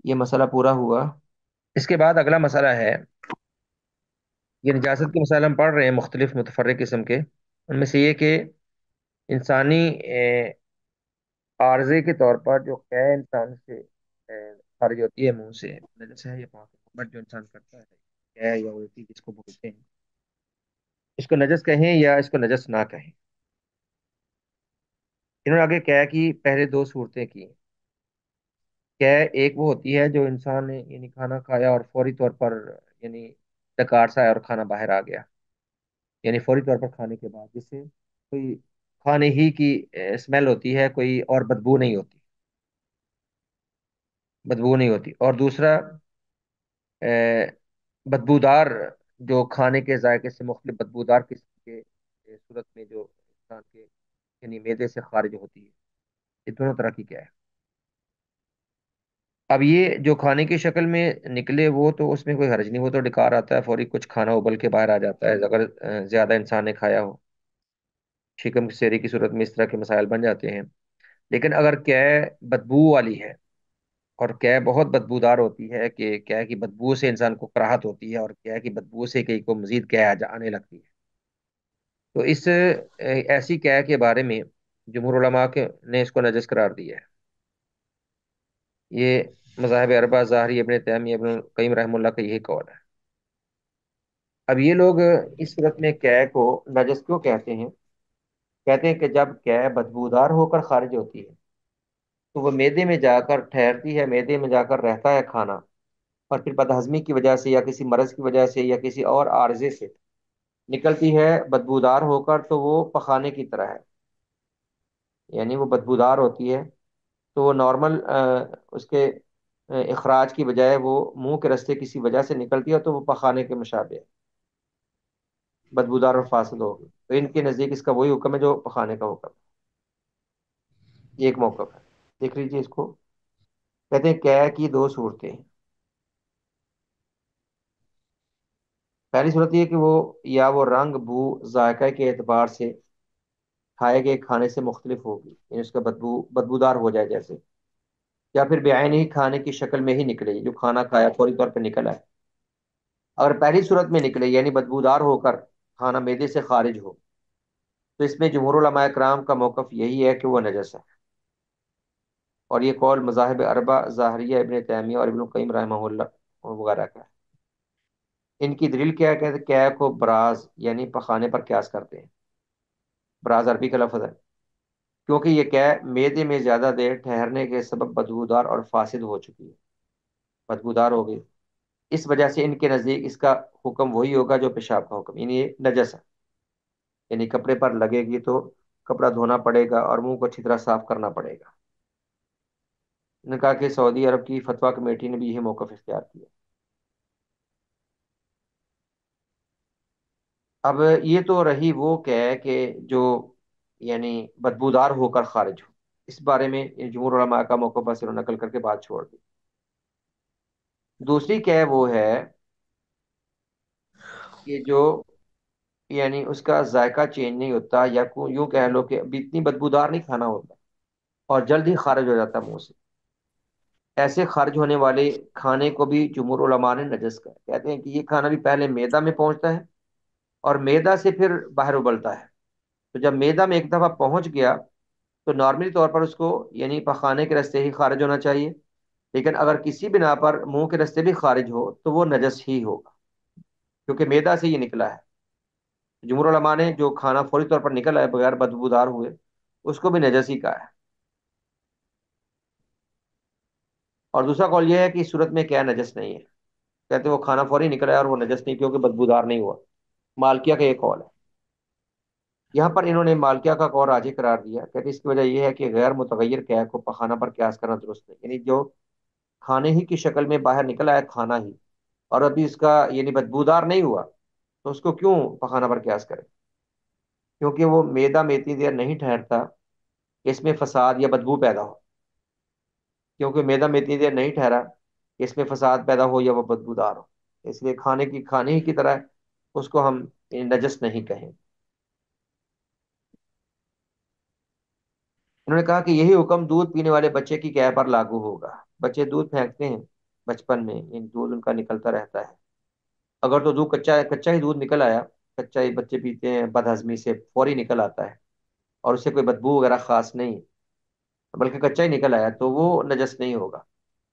یہ مسئلہ پورا ہوا۔ اس کے بعد اگلا مسئلہ ہے، یہ نجاست کے مسائل ہم پڑھ رہے ہیں مختلف متفرق قسم کے، ان میں سے یہ کہ انسانی عارضے کے طور پر جو قے انسان سے خارج ہوتی ہے منہ سے، نجس ہے یا پاک ہے، بٹ جو انسان کرتا ہے قے یا الٹی جس کو بولتے ہیں، اس کو نجس کہیں یا اس کو نجس نہ کہیں۔ انہوں نے آگے قے کی پہلے دو صورتیں کی۔ قے ایک وہ ہوتی ہے جو انسان نے یعنی کھانا کھایا اور فوری طور پر یعنی ڈکار سا آیا اور کھانا باہر آ گیا، یعنی فوری طور پر کھانے کے بعد، جس سے کوئی کھانے ہی کی اسمیل ہوتی ہے، کوئی اور بدبو نہیں ہوتی، بدبو نہیں ہوتی۔ اور دوسرا بدبودار، جو کھانے کے ذائقے سے مختلف بدبودار قسم کے صورت میں جو انسان کے یعنی معدے سے خارج ہوتی ہے، یہ دونوں طرح کی کیا ہے۔ اب یہ جو کھانے کی شکل میں نکلے وہ تو اس میں کوئی حرج نہیں، وہ تو ڈکار آتا ہے فوری، کچھ کھانا ابل کے باہر آ جاتا ہے اگر زیادہ انسان نے کھایا ہو، شکم کی سیری کی صورت میں اس طرح کے مسائل بن جاتے ہیں۔ لیکن اگر قے بدبو والی ہے اور قے بہت بدبودار ہوتی ہے کہ قے کی بدبو سے انسان کو کراہت ہوتی ہے اور قے کی بدبو سے کئی کو مزید قے آنے لگتی ہے، تو اس ایسی قے کے بارے میں جمہور علماء نے اس کو نجس قرار دیا ہے۔ یہ مذاہب اربعہ ظاہری، ابن تیمیہ، ابن القیم رحمہ اللہ کا یہی قول ہے۔ اب یہ لوگ اس صورت میں قے کو نجس کیوں کہتے ہیں؟ کہتے ہیں کہ جب قے بدبودار ہو کر خارج ہوتی ہے تو وہ معدے میں جا کر ٹھہرتی ہے، معدے میں جا کر رہتا ہے کھانا، اور پھر بدہضمی کی وجہ سے یا کسی مرض کی وجہ سے یا کسی اور عارضے سے نکلتی ہے بدبودار ہو کر، تو وہ پخانے کی طرح ہے، یعنی وہ بدبودار ہوتی ہے، تو وہ نارمل اس کے اخراج کی بجائے وہ منہ کے رستے کسی وجہ سے نکلتی ہے، تو وہ پخانے کے مشابہ ہے، بدبودار اور فاسد ہوگی، تو ان کے نزدیک اس کا وہی حکم ہے جو پخانے کا حکم ہے۔ یہ ایک موقف ہے، دیکھ لیجیے اس کو، کہتے ہیں قے کی دو صورتیں ہیں۔ پہلی صورت یہ کہ وہ یا وہ رنگ، بو، ذائقہ کے اعتبار سے کھائے گئے کھانے سے مختلف ہوگی، یعنی اس کا بدبودار ہو جائے جیسے، یا پھر بعین ہی کھانے کی شکل میں ہی نکلے، جو کھانا کھایا فوری طور پہ نکلا ہے۔ اگر پہلی صورت میں نکلے یعنی بدبودار ہو کر کھانا معدے سے خارج ہو، تو اس میں جمہور علماء کرام کا موقف یہی ہے کہ وہ نجس ہے، اور یہ قول مذاہب اربع ظاہریہ، ابن تیمیہ اور ابن القیم رحمہ اللہ وغیرہ کا ہے۔ ان کی دلیل کیا ہے؟ کہتے ہیں قے کو براز یعنی پخانے پر قیاس کرتے ہیں، براز عربی کا لفظ ہے، کیونکہ یہ قے معدے میں زیادہ دیر ٹھہرنے کے سبب بدبودار اور فاسد ہو چکی ہے، بدبودار ہو گئی، اس وجہ سے ان کے نزدیک اس کا حکم وہی ہوگا جو پیشاب کا حکم، یعنی یہ نجس ہے، یعنی کپڑے پر لگے گی تو کپڑا دھونا پڑے گا اور منہ کو اچھی طرح صاف کرنا پڑے گا۔ انہوں نے کہا کہ سعودی عرب کی فتویٰ کمیٹی نے بھی یہ موقف اختیار کیا۔ اب یہ تو رہی وہ کہ جو یعنی بدبودار ہو کر خارج ہو، اس بارے میں جمہور علماء کا موقف بس انہوں نے نقل کر کے بات چھوڑ دی۔ دوسری کہ وہ ہے کہ جو یعنی اس کا ذائقہ چینج نہیں ہوتا، یا یوں کہہ لو کہ اب اتنی بدبودار نہیں کھانا ہوتا اور جلد ہی خارج ہو جاتا منہ سے، ایسے خارج ہونے والے کھانے کو بھی جمہور علماء نے نجس کہا، کہتے ہیں کہ یہ کھانا بھی پہلے معدہ میں پہنچتا ہے اور معدہ سے پھر باہر ابلتا ہے، تو جب معدہ میں ایک دفعہ پہنچ گیا تو نارملی طور پر اس کو یعنی پخانے کے راستے ہی خارج ہونا چاہیے، لیکن اگر کسی بنا پر منہ کے راستے بھی خارج ہو تو وہ نجس ہی ہوگا، کیونکہ معدہ سے یہ نکلا ہے۔ جمہور علماء نے جو کھانا فوری طور پر نکل آئے بغیر بدبودار ہوئے اس کو بھی نجس ہی کہا ہے۔ اور دوسرا قول یہ ہے کہ اس صورت میں کیا نجس نہیں ہے، کہتے ہیں وہ کھانا فوری نکل آیا اور وہ نجس نہیں کیونکہ بدبودار نہیں ہوا، مالکیہ کا یہ قول ہے۔ یہاں پر انہوں نے مالکیہ کا قول راجح قرار دیا، کہتے اس کی وجہ یہ ہے کہ غیر متغیر قے کو پخانہ پر قیاس کرنا درست ہے، یعنی جو کھانے ہی کی شکل میں باہر نکل آیا کھانا ہی، اور ابھی اس کا یعنی بدبودار نہیں ہوا، تو اس کو کیوں پخانہ پر قیاس کرے؟ کیونکہ وہ میدا میں اتنی دیر نہیں ٹھہرتا کہ اس میں فساد یا بدبو پیدا ہو، کیونکہ میدا میں اتنی دیر نہیں ٹھہرا کہ اس میں فساد پیدا ہو یا وہ بدبودار ہو، اس لیے کھانے ہی کی طرح اس کو ہم نجس نہیں کہیں۔ انہوں نے کہا کہ یہی حکم دودھ پینے والے بچے کی قے پر لاگو ہوگا۔ بچے دودھ پھینکتے ہیں بچپن میں، دودھ ان کا نکلتا رہتا ہے، اگر تو دودھ کچا ہی دودھ نکل آیا، کچا ہی بچے پیتے ہیں، بد ہضمی سے فوری نکل آتا ہے، اور اسے کوئی بدبو وغیرہ خاص نہیں، بلکہ کچا ہی نکل آیا، تو وہ نجس نہیں ہوگا۔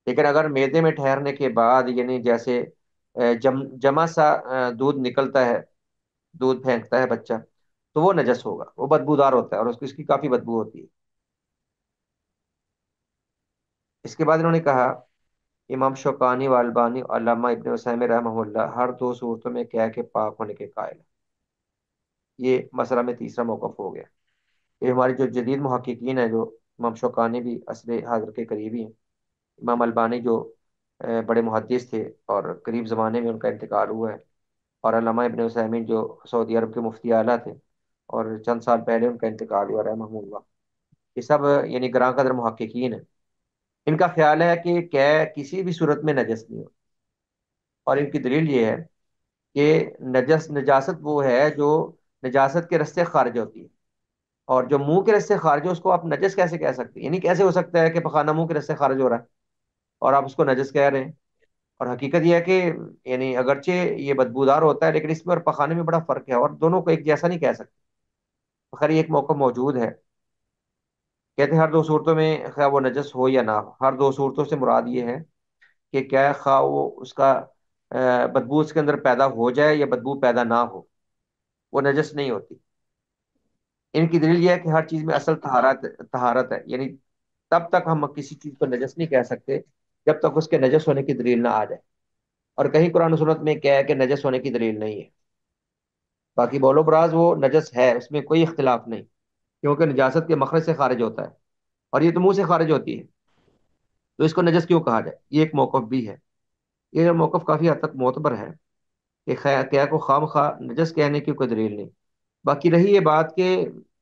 لیکن اگر میدے میں ٹھہرنے کے بعد یعنی جیسے جمع سا دودھ نکلتا ہے، دودھ پھینکتا ہے بچہ، تو وہ نجس ہوگا، وہ بدبودار ہوتا ہے، اور اس کی کافی بدبو ہوتی ہے۔ اس کے بعد انہوں نے کہا، امام شوکانی والبانی علامہ ابن عثیمین رحمہ اللہ ہر دو صورتوں میں کہہ کے پاک ہونے کے قائل ہیں۔ یہ مسئلہ میں تیسرا موقف ہو گیا۔ یہ ہماری جو جدید محققین ہیں، جو امام شوکانی بھی عصر حاضر کے قریبی ہیں، امام البانی جو بڑے محدث تھے اور قریب زمانے میں ان کا انتقال ہوا ہے، اور علامہ ابن عثیمین جو سعودی عرب کے مفتی اعلیٰ تھے اور چند سال پہلے ان کا انتقال ہوا رحمہ اللہ، یہ سب یعنی گراں قدر محققین ہیں۔ ان کا خیال ہے کہ کسی بھی صورت میں نجس نہیں ہو، اور ان کی دلیل یہ ہے کہ نجاست وہ ہے جو نجاست کے رستے خارج ہوتی ہے، اور جو منہ کے رستے خارج ہو اس کو آپ نجس کیسے کہہ سکتے ہیں؟ یعنی کیسے ہو سکتا ہے کہ پخانہ منہ کے رستے خارج ہو رہا ہے اور آپ اس کو نجس کہہ رہے ہیں؟ اور حقیقت یہ ہے کہ یعنی اگرچہ یہ بدبودار ہوتا ہے، لیکن اس میں اور پخانے میں بڑا فرق ہے، اور دونوں کو ایک جیسا نہیں کہہ سکتے۔ خیر یہ ایک موقع موجود ہے، کہتے ہیں ہر دو صورتوں میں خواہ وہ نجس ہو یا نہ ہو، ہر دو صورتوں سے مراد یہ ہے کہ کیا خواہ وہ اس کا بدبو اس کے اندر پیدا ہو جائے یا بدبو پیدا نہ ہو، وہ نجس نہیں ہوتی۔ ان کی دلیل یہ ہے کہ ہر چیز میں اصل طہارت ہے، یعنی تب تک ہم کسی چیز کو نجس نہیں کہہ سکتے جب تک اس کے نجس ہونے کی دلیل نہ آ جائے، اور کہیں قرآن و سنت میں کیا ہے کہ نجس ہونے کی دلیل نہیں ہے۔ باقی بولو براز وہ نجس ہے، اس میں کوئی اختلاف نہیں، کیونکہ نجاست کے مخرج سے خارج ہوتا ہے، اور یہ تو منہ سے خارج ہوتی ہے، تو اس کو نجس کیوں کہا جائے؟ یہ ایک موقف بھی ہے۔ یہ موقف کافی حد تک معتبر ہے کہ کیا کو خام خواہ نجس کہنے کی کوئی دلیل نہیں۔ باقی رہی یہ بات کہ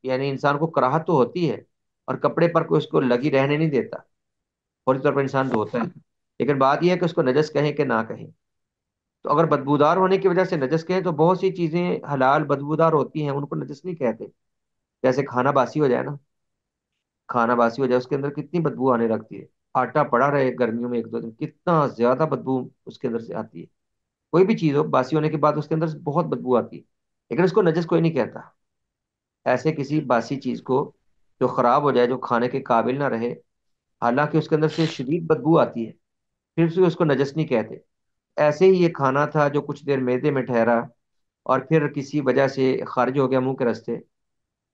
یعنی انسان کو کراہت تو ہوتی ہے، اور کپڑے پر کوئی اس کو لگی رہنے نہیں دیتا، فوری طور پر انسان دھوتا ہے، لیکن بات یہ ہے کہ اس کو نجس کہیں کہ نہ کہیں۔ تو اگر بدبودار ہونے کی وجہ سے نجس کہیں تو بہت سی چیزیں حلال بدبودار ہوتی ہیں، ان کو نجس نہیں کہتے۔ جیسے کھانا باسی ہو جائے نا، کھانا باسی ہو جائے، اس کے اندر کتنی بدبو آنے لگتی ہے، آٹا پڑا رہے گرمیوں میں ایک دو دن، کتنا زیادہ بدبو اس کے اندر سے آتی ہے۔ کوئی بھی چیز ہو باسی ہونے کے بعد اس کے اندر سے بہت بدبو آتی ہے، لیکن اس کو نجس کوئی نہیں کہتا۔ ایسے کسی باسی چیز کو جو خراب ہو جائے، جو کھانے کے قابل نہ رہے، حالانکہ اس کے اندر سے شدید بدبو آتی ہے، پھر سے اس کو نجس نہیں کہتے۔ ایسے ہی یہ کھانا تھا جو کچھ دیر میدے میں ٹھہرا اور پھر کسی وجہ سے خارج ہو گیا منہ کے رستے،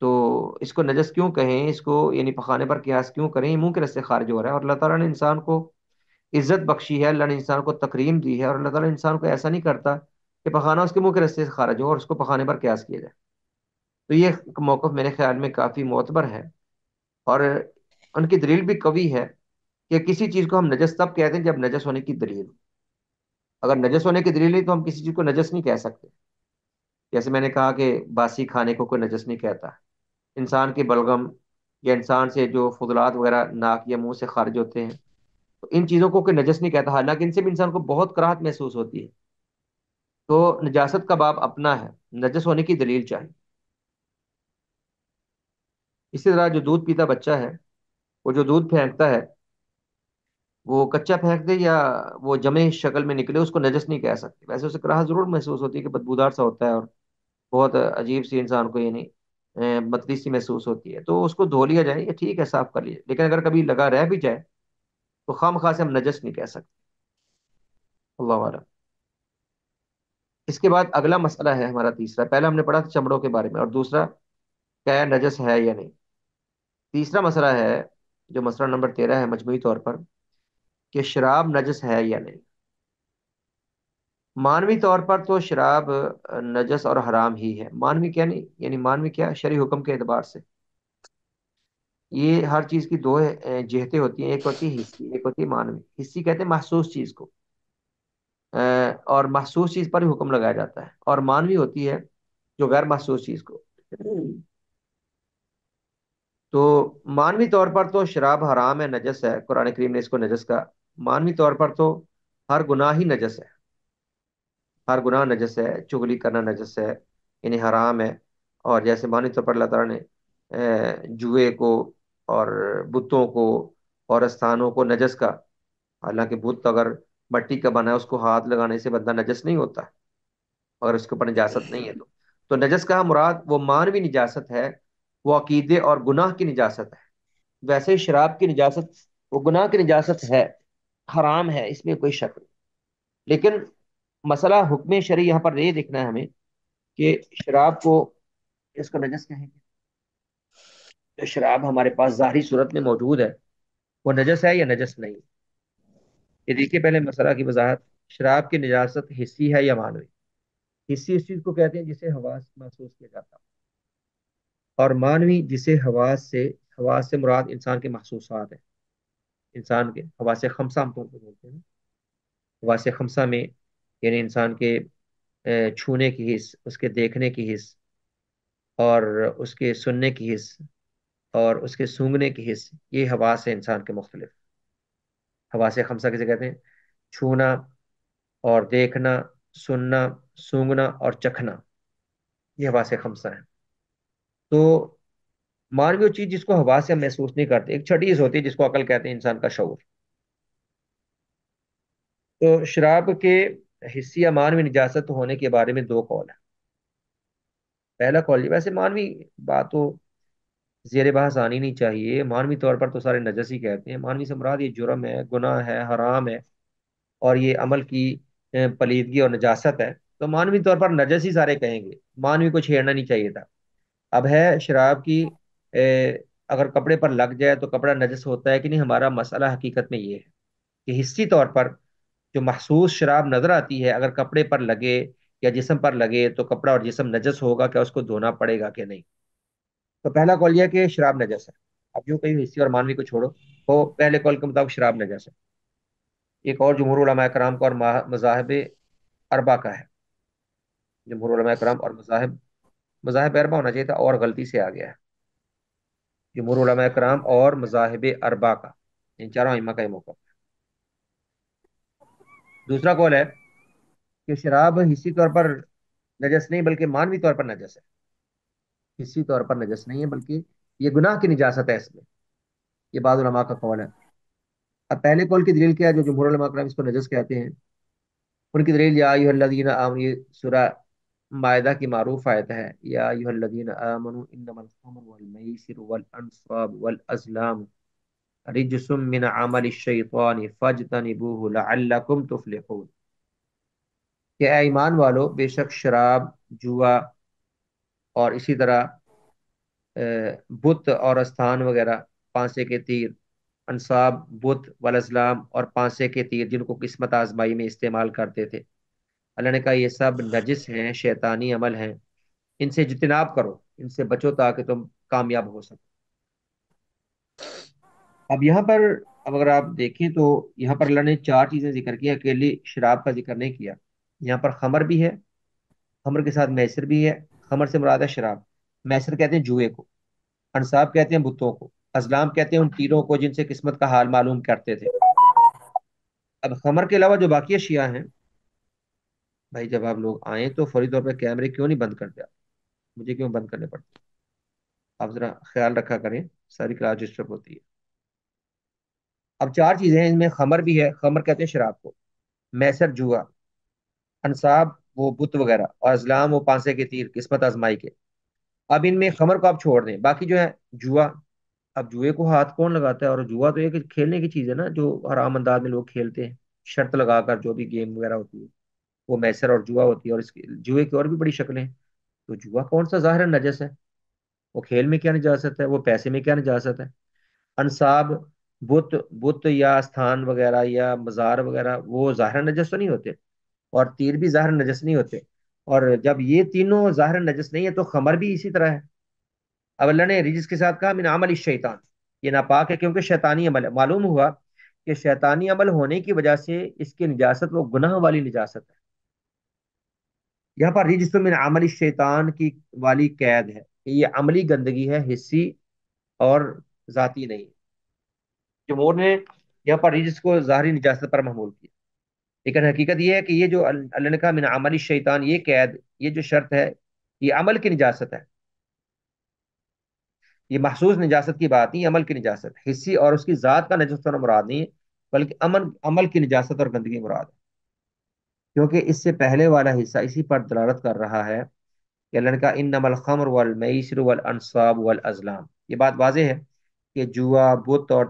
تو اس کو نجس کیوں کہیں؟ اس کو یعنی پخانے پر قیاس کیوں کریں؟ یہ منہ کے رستے خارج ہو رہا ہے، اور اللہ تعالیٰ نے انسان کو عزت بخشی ہے، اللہ نے انسان کو تکریم دی ہے، اور اللہ تعالیٰ انسان کو ایسا نہیں کرتا کہ پخانا اس کے منہ کے رستے سے خارج ہو اور اس کو پخانے پر قیاس کیا جائے۔ تو یہ موقف میرے خیال میں کافی معتبر ہے، اور ان کی دلیل بھی قوی ہے کہ کسی چیز کو ہم نجس تب کہتے ہیں جب نجس ہونے کی دلیل ہو۔ اگر نجس ہونے کی دلیل نہیں تو ہم کسی چیز کو نجس نہیں کہہ سکتے۔ جیسے میں نے کہا کہ باسی کھانے کو کوئی نجس نہیں کہتا، انسان کی بلغم یا انسان سے جو فضلات وغیرہ ناک یا منہ سے خارج ہوتے ہیں، تو ان چیزوں کو کوئی نجس نہیں کہتا، حالانکہ ان سے بھی انسان کو بہت کراہت محسوس ہوتی ہے۔ تو نجاست کا باب اپنا ہے، نجس ہونے کی دلیل چاہیے۔ اسی طرح جو دودھ پیتا بچہ ہے، وہ جو دودھ پھینکتا ہے، وہ کچا پھینک دے یا وہ جمے شکل میں نکلے، اس کو نجس نہیں کہہ سکتے۔ ویسے اسے کراہت ضرور محسوس ہوتی ہے کہ بدبودار سا ہوتا ہے، اور بہت عجیب سی انسان کو یعنی متلی سی محسوس ہوتی ہے، تو اس کو دھو لیا جائے، یہ ٹھیک ہے، صاف کر لیا جائے، لیکن اگر کبھی لگا رہ بھی جائے تو خام خواہ سے ہم نجس نہیں کہہ سکتے۔ اللہ عالم۔ اس کے بعد اگلا مسئلہ ہے ہمارا تیسرا، پہلا ہم نے پڑھا تھا چمڑوں کے بارے میں، اور دوسرا کیا نجس ہے یا نہیں۔ تیسرا مسئلہ ہے جو مسئلہ نمبر 13 ہے مجموعی طور پر، کہ شراب نجس ہے یا نہیں۔ مانوی طور پر تو شراب نجس اور حرام ہی ہے. مانوی کیا نہیں، یعنی مانوی کیا، شرعی حکم کے اعتبار سے یہ ہر چیز کی دو جہتیں ہوتی ہیں. ایک ہوتی ہے حصی، ایک ہوتی ہے مانوی. حصی کہتے ہیں محسوس چیز کو، اور محسوس چیز پر ہی حکم لگایا جاتا ہے. اور مانوی ہوتی ہے جو غیر محسوس چیز کو. تو مانوی طور پر تو شراب حرام ہے، نجس ہے. قرآن کریم نے اس کو نجس کا. مانوی طور پر تو ہر گناہ ہی نجس ہے. ہر گناہ نجس ہے، چغلی کرنا نجس ہے، یعنی حرام ہے. اور جیسے مانی طور پر اللہ تعالیٰ نے جوئے کو اور بتوں کو اور استھانوں کو نجس کا. حالانکہ بت اگر مٹی کا بنا ہے اس کو ہاتھ لگانے سے بندہ نجس نہیں ہوتا اگر اس کے اوپر نجاست نہیں ہے تو نجس کا مراد وہ مانوی نجاست ہے، وہ عقیدے اور گناہ کی نجاست ہے. ویسے ہی شراب کی نجاست وہ گناہ کی نجاست ہے، حرام ہے، اس میں کوئی شک نہیں. لیکن مسئلہ حکم شرعی یہاں پر یہ دیکھنا ہے ہمیں کہ شراب کو اس کو نجس کہیں گے. جو شراب ہمارے پاس ظاہری صورت میں موجود ہے وہ نجس ہے یا نجس نہیں. یہ دیکھیے پہلے مسئلہ کی وضاحت. شراب کی نجاست حصی ہے یا معنوی؟ حصی اس چیز کو کہتے ہیں جسے حواس محسوس کیا جاتا، اور معنوی جسے حواس سے مراد انسان کے محسوسات ہیں. انسان کے حواس خمسہ ہم تو بولتے ہیں. حواس خمسہ میں یعنی انسان کے چھونے کی حس، اس کے دیکھنے کی حس، اور اس کے سننے کی حس، اور اس کے سونگھنے کی حس. یہ حواس ہیں انسان کے مختلف. حواس خمسہ کسے کہتے ہیں؟ چھونا اور دیکھنا، سننا، سونگھنا اور چکھنا، یہ حواس خمسہ ہیں. تو مانوی چیز جس کو حواس سے ہم محسوس نہیں کرتے، ایک چھٹی چیز ہوتی ہے جس کو عقل کہتے ہیں، انسان کا شعور. تو شراب کے حصی یا مانوی نجاست ہونے کے بارے میں دو قول ہیں. پہلا قول، ویسے مانوی بات تو زیر بحث آنی نہیں چاہیے. مانوی طور پر تو سارے نجس ہی کہتے ہیں. مانوی سے مراد یہ جرم ہے، گناہ ہے، حرام ہے، اور یہ عمل کی پلیدگی اور نجاست ہے. تو مانوی طور پر نجس ہی سارے کہیں گے، مانوی کو چھیڑنا نہیں چاہیے تھا. اب ہے شراب کی اگر کپڑے پر لگ جائے تو کپڑا نجس ہوتا ہے کہ نہیں. ہمارا مسئلہ حقیقت میں یہ ہے کہ حصی طور پر جو محسوس شراب نظر آتی ہے اگر کپڑے پر لگے یا جسم پر لگے تو کپڑا اور جسم نجس ہوگا کیا، اس کو دھونا پڑے گا کہ نہیں. تو پہلا قول یہ ہے کہ شراب نجس ہے. اب جو کہیں حصی اور مانوی کو چھوڑو تو پہلے قول کے مطابق شراب نجس ہے. ایک اور جمہور علماء کرام کا اور مذاہب اربع کا ہے. جمہور علماء کرام اور مذاہب اربع ہونا چاہیے تھا اور غلطی سے آ گیا ہے. جمہور علماء کرام اور مذاہب اربع کا، ان چاروں ائمہ کا یہ موقف. دوسرا قول ہے کہ شراب حصی طور پر نجس نہیں بلکہ مانوی طور پر نجس ہے. حصی طور پر نجس نہیں ہے بلکہ یہ گناہ کی نجاست ہے اس میں. یہ بعض علماء کا قول ہے. اب پہلے قول کی دلیل کیا ہے جو جمہور علماء کرام اس کو نجس کہتے ہیں؟ ان کی دلیل یا ایھا الذین آمنوا، یہ سورہ مائدہ کی معروف آیت ہے. یا ایھا الذین آمنوا انما الخمر والمیسر والانصاب والازلام رجس من عمل الشیطان فاجتنبوه لعلکم تفلحون. کہ اے ایمان والو، بے شک شراب، جوا اور اسی طرح بت اور استھان وغیرہ، پانسے کے تیر، انصاب، بت والازلام اور پانسے کے تیر جن کو قسمت آزمائی میں استعمال کرتے تھے، اللہ نے کہا یہ سب نجس ہیں، شیطانی عمل ہیں، ان سے اجتناب کرو، ان سے بچو تاکہ تم کامیاب ہو سکو. اب یہاں پر اگر آپ دیکھیں تو یہاں پر اللہ نے چار چیزیں ذکر کی، اکیلی شراب کا ذکر نہیں کیا. یہاں پر خمر بھی ہے، خمر کے ساتھ میسر بھی ہے. خمر سے مراد ہے شراب. میسر کہتے ہیں جوئے کو. انصاب کہتے ہیں بتوں کو. ازلام کہتے ہیں ان تیروں کو جن سے قسمت کا حال معلوم کرتے تھے. اب خمر کے علاوہ جو باقی اشیاء ہیں، بھائی جب آپ لوگ آئیں تو فوری طور پہ کیمرے کیوں نہیں بند کرتے آپ؟ مجھے کیوں بند کرنے پڑتے؟ آپ ذرا خیال رکھا کریں، ساری کلاس ڈسٹرب ہوتی ہے. اب چار چیزیں ہیں، ان میں خمر بھی ہے. خمر کہتے ہیں شراب کو. میسر جوا. انصاب وہ بت وغیرہ. اور ازلام وہ پانسے کے تیر قسمت آزمائی کے. اب ان میں خمر کو آپ چھوڑ دیں، باقی جو ہے جوا. اب جوئے کو ہاتھ کون لگاتا ہے؟ اور جوا تو ایک کھیلنے کی چیز ہے نا جو حرام انداز میں لوگ کھیلتے ہیں شرط لگا کر، جو بھی گیم وغیرہ ہوتی ہے وہ میسر اور جوا ہوتی ہے. اور اس کی جوئے کی اور بھی بڑی شکلیں ہیں. تو جوا کون سا ظاہر نجس ہے؟ وہ کھیل میں کیا نجاست ہے؟ وہ پیسے میں کیا نجاست ہے؟ انصاب، بت یا استھان وغیرہ یا مزار وغیرہ وہ ظاہر نجس تو نہیں ہوتے. اور تیر بھی ظاہر نجس نہیں ہوتے، اور جب یہ تینوں ظاہر نجس نہیں ہے تو خمر بھی اسی طرح ہے۔ اب اللہ نے رجس کے ساتھ کہا من عمل الشیطان، یہ ناپاک ہے کیونکہ شیطانی عمل ہے۔ معلوم ہوا کہ شیطانی عمل ہونے کی وجہ سے اس کی نجاست وہ گناہ والی نجاست ہے۔ یہاں پر رجس من عمل الشیطان کی والی قید ہے کہ یہ عملی گندگی ہے، حصی اور ذاتی نہیں۔ جمہور نے یہاں پر رجس کو ظاہری نجاست پر محمول کیا، لیکن حقیقت یہ ہے کہ یہ جو اللہ نے کہا من عمل الشیطان، یہ قید، یہ جو شرط ہے، یہ عمل کی نجاست ہے۔ یہ محسوس نجاست کی بات نہیں، عمل کی نجاست، حصی اور اس کی ذات کا نجس ہونا مراد نہیں ہے، بلکہ عمل کی نجاست اور گندگی مراد ہے، کیونکہ اس سے پہلے والا حصہ اسی پر دلالت کر رہا ہے کہ اللہ نے کہا انما الخمر والمیسر والانصاب والازلام۔ یہ بات واضح ہے کہ جوا، بت اور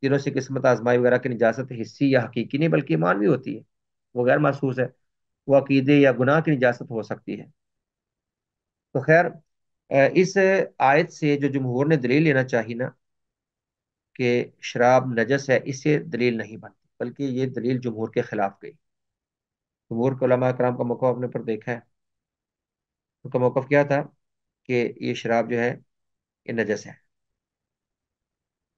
تیروں سے قسمت آزمائی وغیرہ کی نجاست حصی یا حقیقی نہیں بلکہ معنوی ہوتی ہے، وہ غیر محسوس ہے، وہ عقیدے یا گناہ کی نجاست ہو سکتی ہے۔ تو خیر، اس آیت سے جو جمہور نے دلیل لینا چاہی نا کہ شراب نجس ہے، اس سے دلیل نہیں بنتی، بلکہ یہ دلیل جمہور کے خلاف گئی۔ جمہور کے علماء کرام کا موقف آپ نے پر دیکھا ہے، ان کا موقف کیا تھا کہ یہ شراب جو ہے یہ نجس ہے،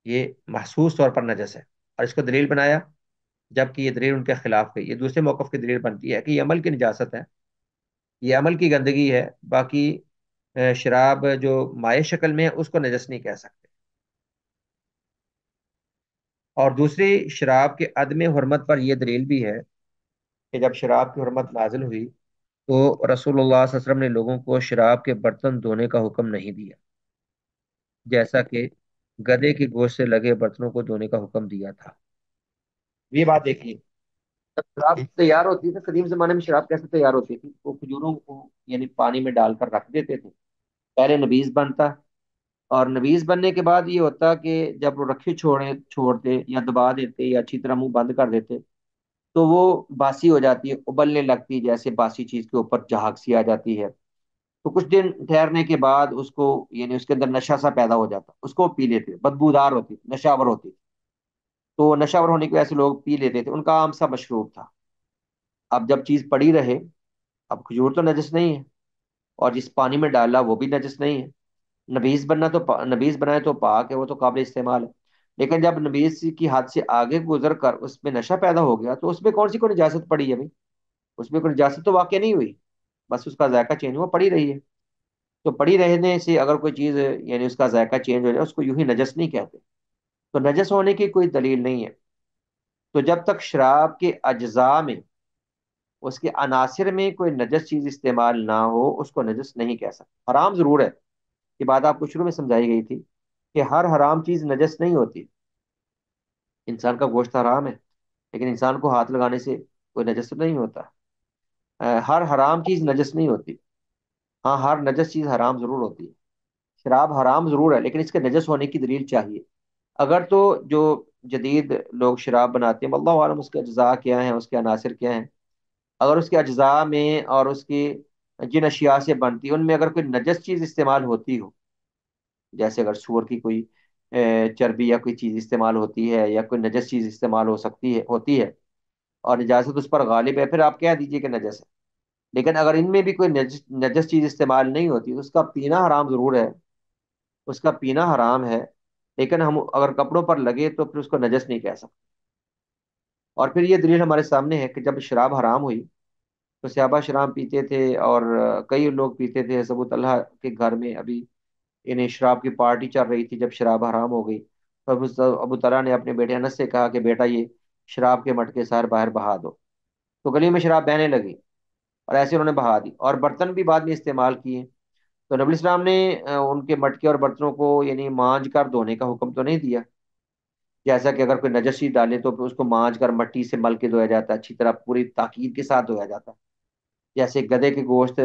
یہ محسوس طور پر نجس ہے، اور اس کو دلیل بنایا، جبکہ یہ دلیل ان کے خلاف گئی۔ یہ دوسرے موقف کی دلیل بنتی ہے کہ یہ عمل کی نجاست ہے، یہ عمل کی گندگی ہے، باقی شراب جو مائع شکل میں ہے اس کو نجس نہیں کہہ سکتے۔ اور دوسری شراب کے عدم حرمت پر یہ دلیل بھی ہے کہ جب شراب کی حرمت نازل ہوئی تو رسول اللہ صلی اللہ علیہ وسلم نے لوگوں کو شراب کے برتن دھونے کا حکم نہیں دیا، جیسا کہ گدے کے گوشت سے لگے برتنوں کو دھونے کا حکم دیا تھا۔ یہ بات دیکھیے، جب شراب تیار ہوتی تھی، قدیم زمانے میں شراب کیسے تیار ہوتی تھی؟ وہ کھجوروں کو یعنی پانی میں ڈال کر رکھ دیتے تھے، پہلے نبیذ بنتا، اور نویز بننے کے بعد یہ ہوتا کہ جب وہ رکھے چھوڑتے یا دبا دیتے یا اچھی طرح منہ بند کر دیتے تو وہ باسی ہو جاتی ہے، ابلنے لگتی ہے، جیسے باسی چیز کے اوپر جھاگ سی آ جاتی ہے۔ تو کچھ دن ٹھہرنے کے بعد اس کو یعنی اس کے اندر نشہ سا پیدا ہو جاتا، اس کو پی لیتے، بدبودار ہوتی، نشاور ہوتی، تو نشاور ہونے کی وجہ سے لوگ پی لیتے تھے، ان کا عام سا مشروب تھا۔ اب جب چیز پڑی رہے، اب کھجور تو نجس نہیں ہے، اور جس پانی میں ڈالا وہ بھی نجس نہیں ہے، نبیز بنائے تو پاک ہے، وہ تو قابل استعمال ہے، لیکن جب نبیز کی حد سے آگے گزر کر اس میں نشہ پیدا ہو گیا تو اس میں کون سی کوئی نجاست پڑی ہے بھائی؟ اس میں کوئی نجاست تو واقع نہیں ہوئی، بس اس کا ذائقہ چینج ہوا، پڑی رہی ہے۔ تو پڑی رہنے سے اگر کوئی چیز یعنی اس کا ذائقہ چینج ہو جائے اس کو یوں ہی نجس نہیں کہتے، تو نجس ہونے کی کوئی دلیل نہیں ہے۔ تو جب تک شراب کے اجزاء میں، اس کے عناصر میں کوئی نجس چیز استعمال نہ ہو اس کو نجس نہیں کہہ سکتے۔ حرام ضرور ہے، یہ بات آپ کو شروع میں سمجھائی گئی تھی کہ ہر حرام چیز نجس نہیں ہوتی۔ انسان کا گوشت حرام ہے، لیکن انسان کو ہاتھ لگانے سے کوئی نجس نہیں ہوتا۔ ہر حرام چیز نجس نہیں ہوتی، ہاں ہر نجس چیز حرام ضرور ہوتی ہے۔ شراب حرام ضرور ہے لیکن اس کے نجس ہونے کی دلیل چاہیے۔ اگر تو جو جدید لوگ شراب بناتے ہیں، اللہ عالم اس کے اجزاء کیا ہیں، اس کے عناصر کیا ہیں، اگر اس کے اجزاء میں اور اس کی جن اشیاء سے بنتی ہے ان میں اگر کوئی نجس چیز استعمال ہوتی ہو، جیسے اگر سور کی کوئی چربی یا کوئی چیز استعمال ہوتی ہے یا کوئی نجس چیز استعمال ہوتی ہے اور نجاست اس پر غالب ہے، پھر آپ کہہ دیجئے کہ نجس ہے۔ لیکن اگر ان میں بھی کوئی نجس چیز استعمال نہیں ہوتی تو اس کا پینا حرام ضرور ہے، اس کا پینا حرام ہے، لیکن ہم اگر کپڑوں پر لگے تو پھر اس کو نجس نہیں کہہ سکتے۔ اور پھر یہ دلیل ہمارے سامنے ہے کہ جب شراب حرام ہوئی تو صحابہ شراب پیتے تھے، اور کئی لوگ پیتے تھے۔ ابو طلحہ کے گھر میں ابھی انہیں شراب کی پارٹی چل رہی تھی جب شراب حرام ہو گئی، تو ابو طلحہ نے اپنے بیٹے انس سے کہا کہ بیٹا یہ شراب کے مٹکے سارے باہر بہا دو، تو گلی میں شراب بہنے لگی، اور ایسے انہوں نے بہا دی، اور برتن بھی بعد میں استعمال کیے۔ تو نبی اسلام نے ان کے مٹکے اور برتنوں کو یعنی مانج کر دھونے کا حکم تو نہیں دیا، جیسا کہ اگر کوئی نجسی ڈالے تو پھر اس کو مانج کر مٹی سے مل کے دھویا جاتا ہے، اچھی طرح پوری تاکید کے ساتھ دھویا جاتا ہے۔ جیسے گدھے کے گوشت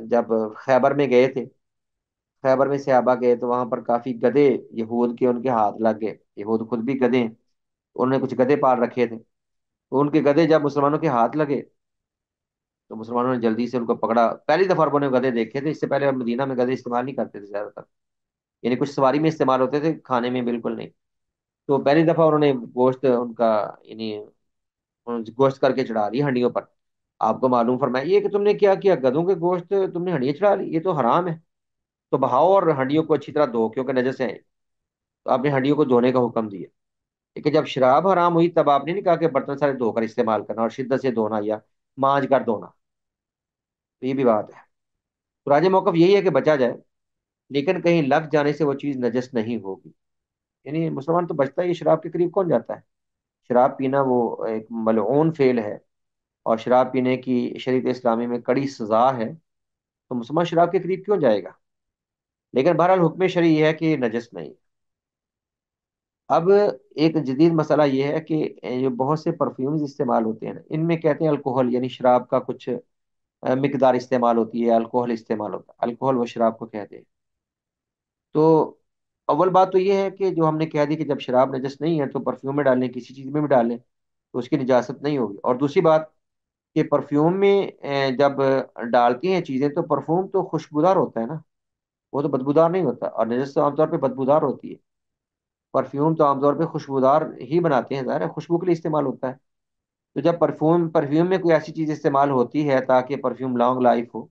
جب خیبر میں گئے تھے، خیبر میں صحابہ گئے تو وہاں پر کافی گدھے یہود کے ان کے ہاتھ لگ گئے، یہود خود بھی گدھے ہیں، انہوں نے کچھ گدھے پال رکھے تھے، تو ان کے گدھے جب مسلمانوں کے ہاتھ لگے تو مسلمانوں نے جلدی سے ان کو پکڑا۔ پہلی دفعہ عربوں نے گدھے دیکھے تھے، اس سے پہلے مدینہ میں گدھے استعمال نہیں کرتے تھے زیادہ تر، یعنی کچھ سواری میں استعمال ہوتے تھے، کھانے میں بالکل نہیں۔ تو پہلی دفعہ انہوں نے گوشت ان کا یعنی گوشت کر کے چڑھا دی ہنڈیوں پر، آپ کو معلوم فرمایا یہ کہ تم نے کیا کیا، گدھوں کے گوشت تم نے ہنڈیاں چڑھا لی، یہ تو حرام ہے، تو بہاؤ اور ہنڈیوں کو اچھی طرح دھو کیونکہ نجس ہیں، تو آپ نے ہنڈیوں کو دھونے کا حکم دیا۔ لیکن جب شراب حرام ہوئی تب آپ نے نہیں کہا کہ برتن سارے دھو کر استعمال کرنا اور شدت سے دھونا یا مانج کر دھونا، تو یہ بھی بات ہے۔ تو راج موقف یہی ہے کہ بچا جائے، لیکن کہیں لگ جانے سے وہ چیز نجس نہیں ہوگی، یعنی مسلمان تو بچتا ہے، یہ شراب کے قریب کون جاتا ہے؟ شراب پینا وہ ایک ملعون فعل ہے، اور شراب پینے کی شریعت اسلامی میں کڑی سزا ہے، تو مسلمان شراب کے قریب کیوں جائے گا؟ لیکن بہرحال حکم شرعی یہ ہے کہ یہ نجس نہیں۔ اب ایک جدید مسئلہ یہ ہے کہ جو بہت سے پرفیومز استعمال ہوتے ہیں نا، ان میں کہتے ہیں الکوہل یعنی شراب کا کچھ مقدار استعمال ہوتی ہے، الکوہل استعمال ہوتا ہے، الکوہل وہ شراب کو کہتے ہیں۔ تو اول بات تو یہ ہے کہ جو ہم نے کہہ دی کہ جب شراب نجس نہیں ہے تو پرفیوم میں ڈالیں، کسی چیز میں بھی ڈالیں تو اس کی نجاست نہیں ہوگی۔ اور دوسری بات کہ پرفیوم میں جب ڈالتی ہیں چیزیں تو پرفیوم تو خوشبودار ہوتا ہے نا، وہ تو بدبودار نہیں ہوتا، اور نجس تو عام طور پہ بدبودار ہوتی ہے۔ پرفیوم تو عام طور پہ خوشبودار ہی بناتے ہیں، ظاہر ہے خوشبو کے لیے استعمال ہوتا ہے۔ تو جب پرفیوم میں کوئی ایسی چیز استعمال ہوتی ہے تاکہ پرفیوم لانگ لائف ہو،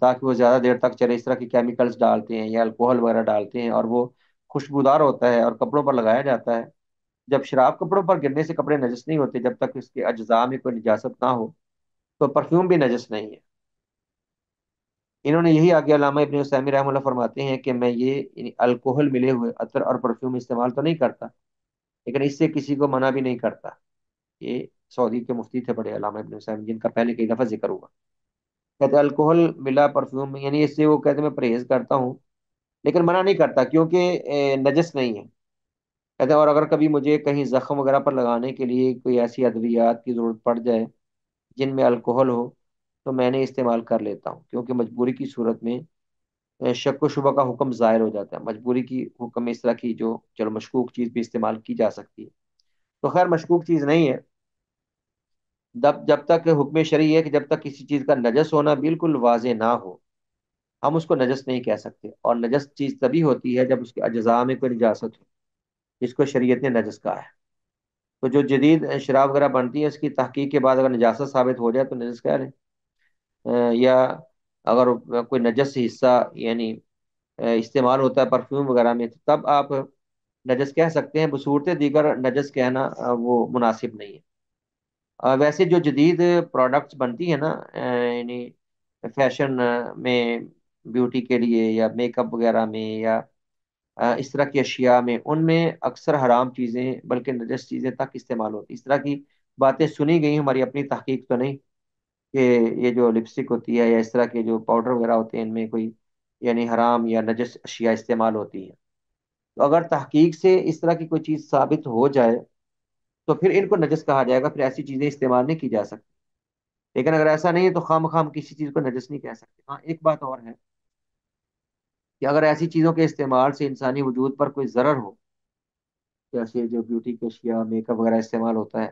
تاکہ وہ زیادہ دیر تک چلے، اس طرح کی کیمیکلز ڈالتے ہیں یا الکوہل وغیرہ ڈالتے ہیں اور وہ خوشبودار ہوتا ہے اور کپڑوں پر لگایا جاتا ہے۔ جب شراب کپڑوں پر گرنے سے کپڑے نجس نہیں ہوتے جب تک اس کے اجزاء میں کوئی نجاست نہ ہو، تو پرفیوم بھی نجس نہیں ہے۔ انہوں نے یہی آگے علامہ ابن عثیمین رحمہ اللہ فرماتے ہیں کہ میں یہ یعنی الکوہل ملے ہوئے عطر اور پرفیوم استعمال تو نہیں کرتا، لیکن اس سے کسی کو منع بھی نہیں کرتا۔ یہ سعودی کے مفتی تھے بڑے علامہ ابن عثیمین، جن کا پہلے کئی دفعہ ذکر ہوا۔ کہتے ہیں الکوہل ملا پرفیوم میں یعنی اس سے وہ کہتے ہیں میں پرہیز کرتا ہوں لیکن منع نہیں کرتا کیونکہ نجس نہیں ہے۔ کہتے ہیں اور اگر کبھی مجھے کہیں زخم وغیرہ پر لگانے کے لیے کوئی ایسی ادویات کی ضرورت پڑ جائے جن میں الکوہل ہو تو میں نے استعمال کر لیتا ہوں، کیونکہ مجبوری کی صورت میں شک و شبہ کا حکم ظاہر ہو جاتا ہے۔ مجبوری کی حکم میں اس طرح کی جو چلو مشکوک چیز بھی استعمال کی جا سکتی ہے، تو خیر مشکوک چیز نہیں ہے۔ جب تک حکم شرعی ہے کہ جب تک کسی چیز کا نجس ہونا بالکل واضح نہ ہو ہم اس کو نجس نہیں کہہ سکتے، اور نجس چیز تبھی ہوتی ہے جب اس کے اجزاء میں کوئی نجاست ہو، جس کو شریعت نے نجس کہا ہے۔ تو جو جدید شراب وغیرہ بنتی ہے اس کی تحقیق کے بعد اگر نجاست ثابت ہو جائے تو نجس کہہ لیں، یا اگر کوئی نجس حصہ یعنی استعمال ہوتا ہے پرفیوم وغیرہ میں تو تب آپ نجس کہہ سکتے ہیں، بصورت دیگر نجس کہنا وہ مناسب نہیں ہے۔ ویسے جو جدید پروڈکٹس بنتی ہیں نا یعنی فیشن میں بیوٹی کے لیے یا میک اپ وغیرہ میں یا اس طرح کی اشیاء میں، ان میں اکثر حرام چیزیں بلکہ نجس چیزیں تک استعمال ہوتی، اس طرح کی باتیں سنی گئی، ہماری اپنی تحقیق تو نہیں، کہ یہ جو لپسٹک ہوتی ہے یا اس طرح کے جو پاؤڈر وغیرہ ہوتے ہیں ان میں کوئی یعنی حرام یا نجس اشیاء استعمال ہوتی ہیں۔ تو اگر تحقیق سے اس طرح کی کوئی چیز ثابت ہو جائے تو پھر ان کو نجس کہا جائے گا، پھر ایسی چیزیں استعمال نہیں کی جا سکتی۔ لیکن اگر ایسا نہیں ہے تو خام خام کسی چیز کو نجس نہیں کہہ سکتے۔ ہاں ایک بات اور ہے کہ اگر ایسی چیزوں کے استعمال سے انسانی وجود پر کوئی ضرر ہو، جیسے جو بیوٹی کے اشیاء میک اپ وغیرہ استعمال ہوتا ہے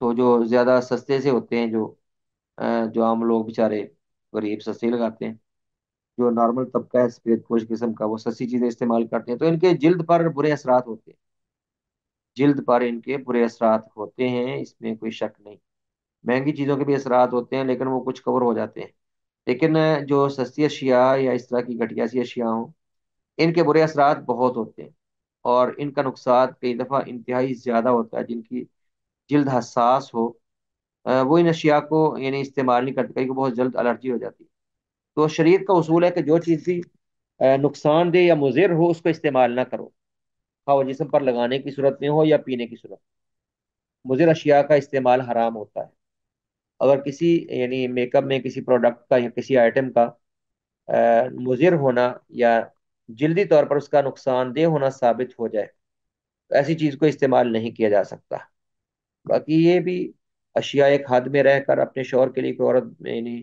تو جو زیادہ سستے سے ہوتے ہیں، جو عام لوگ بیچارے غریب سستے لگاتے ہیں، جو نارمل طبقہ ہے سفید پوش قسم کا وہ سستی چیزیں استعمال کرتے ہیں، تو ان کے جلد پر برے اثرات ہوتے ہیں، جلد پر ان کے برے اثرات ہوتے ہیں، اس میں کوئی شک نہیں۔ مہنگی چیزوں کے بھی اثرات ہوتے ہیں لیکن وہ کچھ کور ہو جاتے ہیں، لیکن جو سستی اشیاء یا اس طرح کی گھٹیا سی اشیاء ہوں ان کے برے اثرات بہت ہوتے ہیں، اور ان کا نقصان کئی دفعہ انتہائی زیادہ ہوتا ہے۔ جن کی جلد حساس ہو وہ ان اشیاء کو یعنی استعمال نہیں کرتے، کئی کو بہت جلد الرجی ہو جاتی ہے۔ تو شریعت کا اصول ہے کہ جو چیز بھی نقصان دہ یا مضر ہو اس کو استعمال نہ کرو، خواہ وہ جسم پر لگانے کی صورت میں ہو یا پینے کی صورت میں۔ مضر اشیاء کا استعمال حرام ہوتا ہے۔ اگر کسی یعنی میک اپ میں کسی پروڈکٹ کا یا کسی آئٹم کا مضر ہونا یا جلدی طور پر اس کا نقصان دہ ہونا ثابت ہو جائے تو ایسی چیز کو استعمال نہیں کیا جا سکتا۔ باقی یہ بھی اشیاء ایک حد میں رہ کر اپنے شوہر کے لیے کوئی عورت یعنی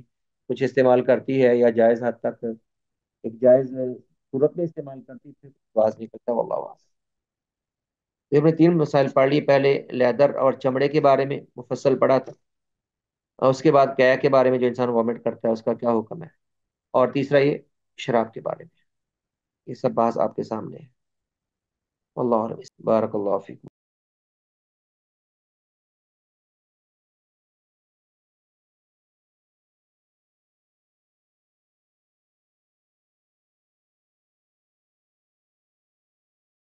کچھ استعمال کرتی ہے یا جائز حد تک ایک جائز صورت میں استعمال کرتی ہے، پھر باز نہیں کرتا، واللہ اعلم۔ تو ہم نے تین مسائل پڑھ لی، پہلے لیدر اور چمڑے کے بارے میں مفصل پڑھا تھا، اور اس کے بعد قے کے بارے میں جو انسان وامٹ کرتا ہے اس کا کیا حکم ہے، اور تیسرا یہ شراب کے بارے میں۔ یہ سب بحث آپ کے سامنے ہے۔ اللہ بارک اللہ فیکم۔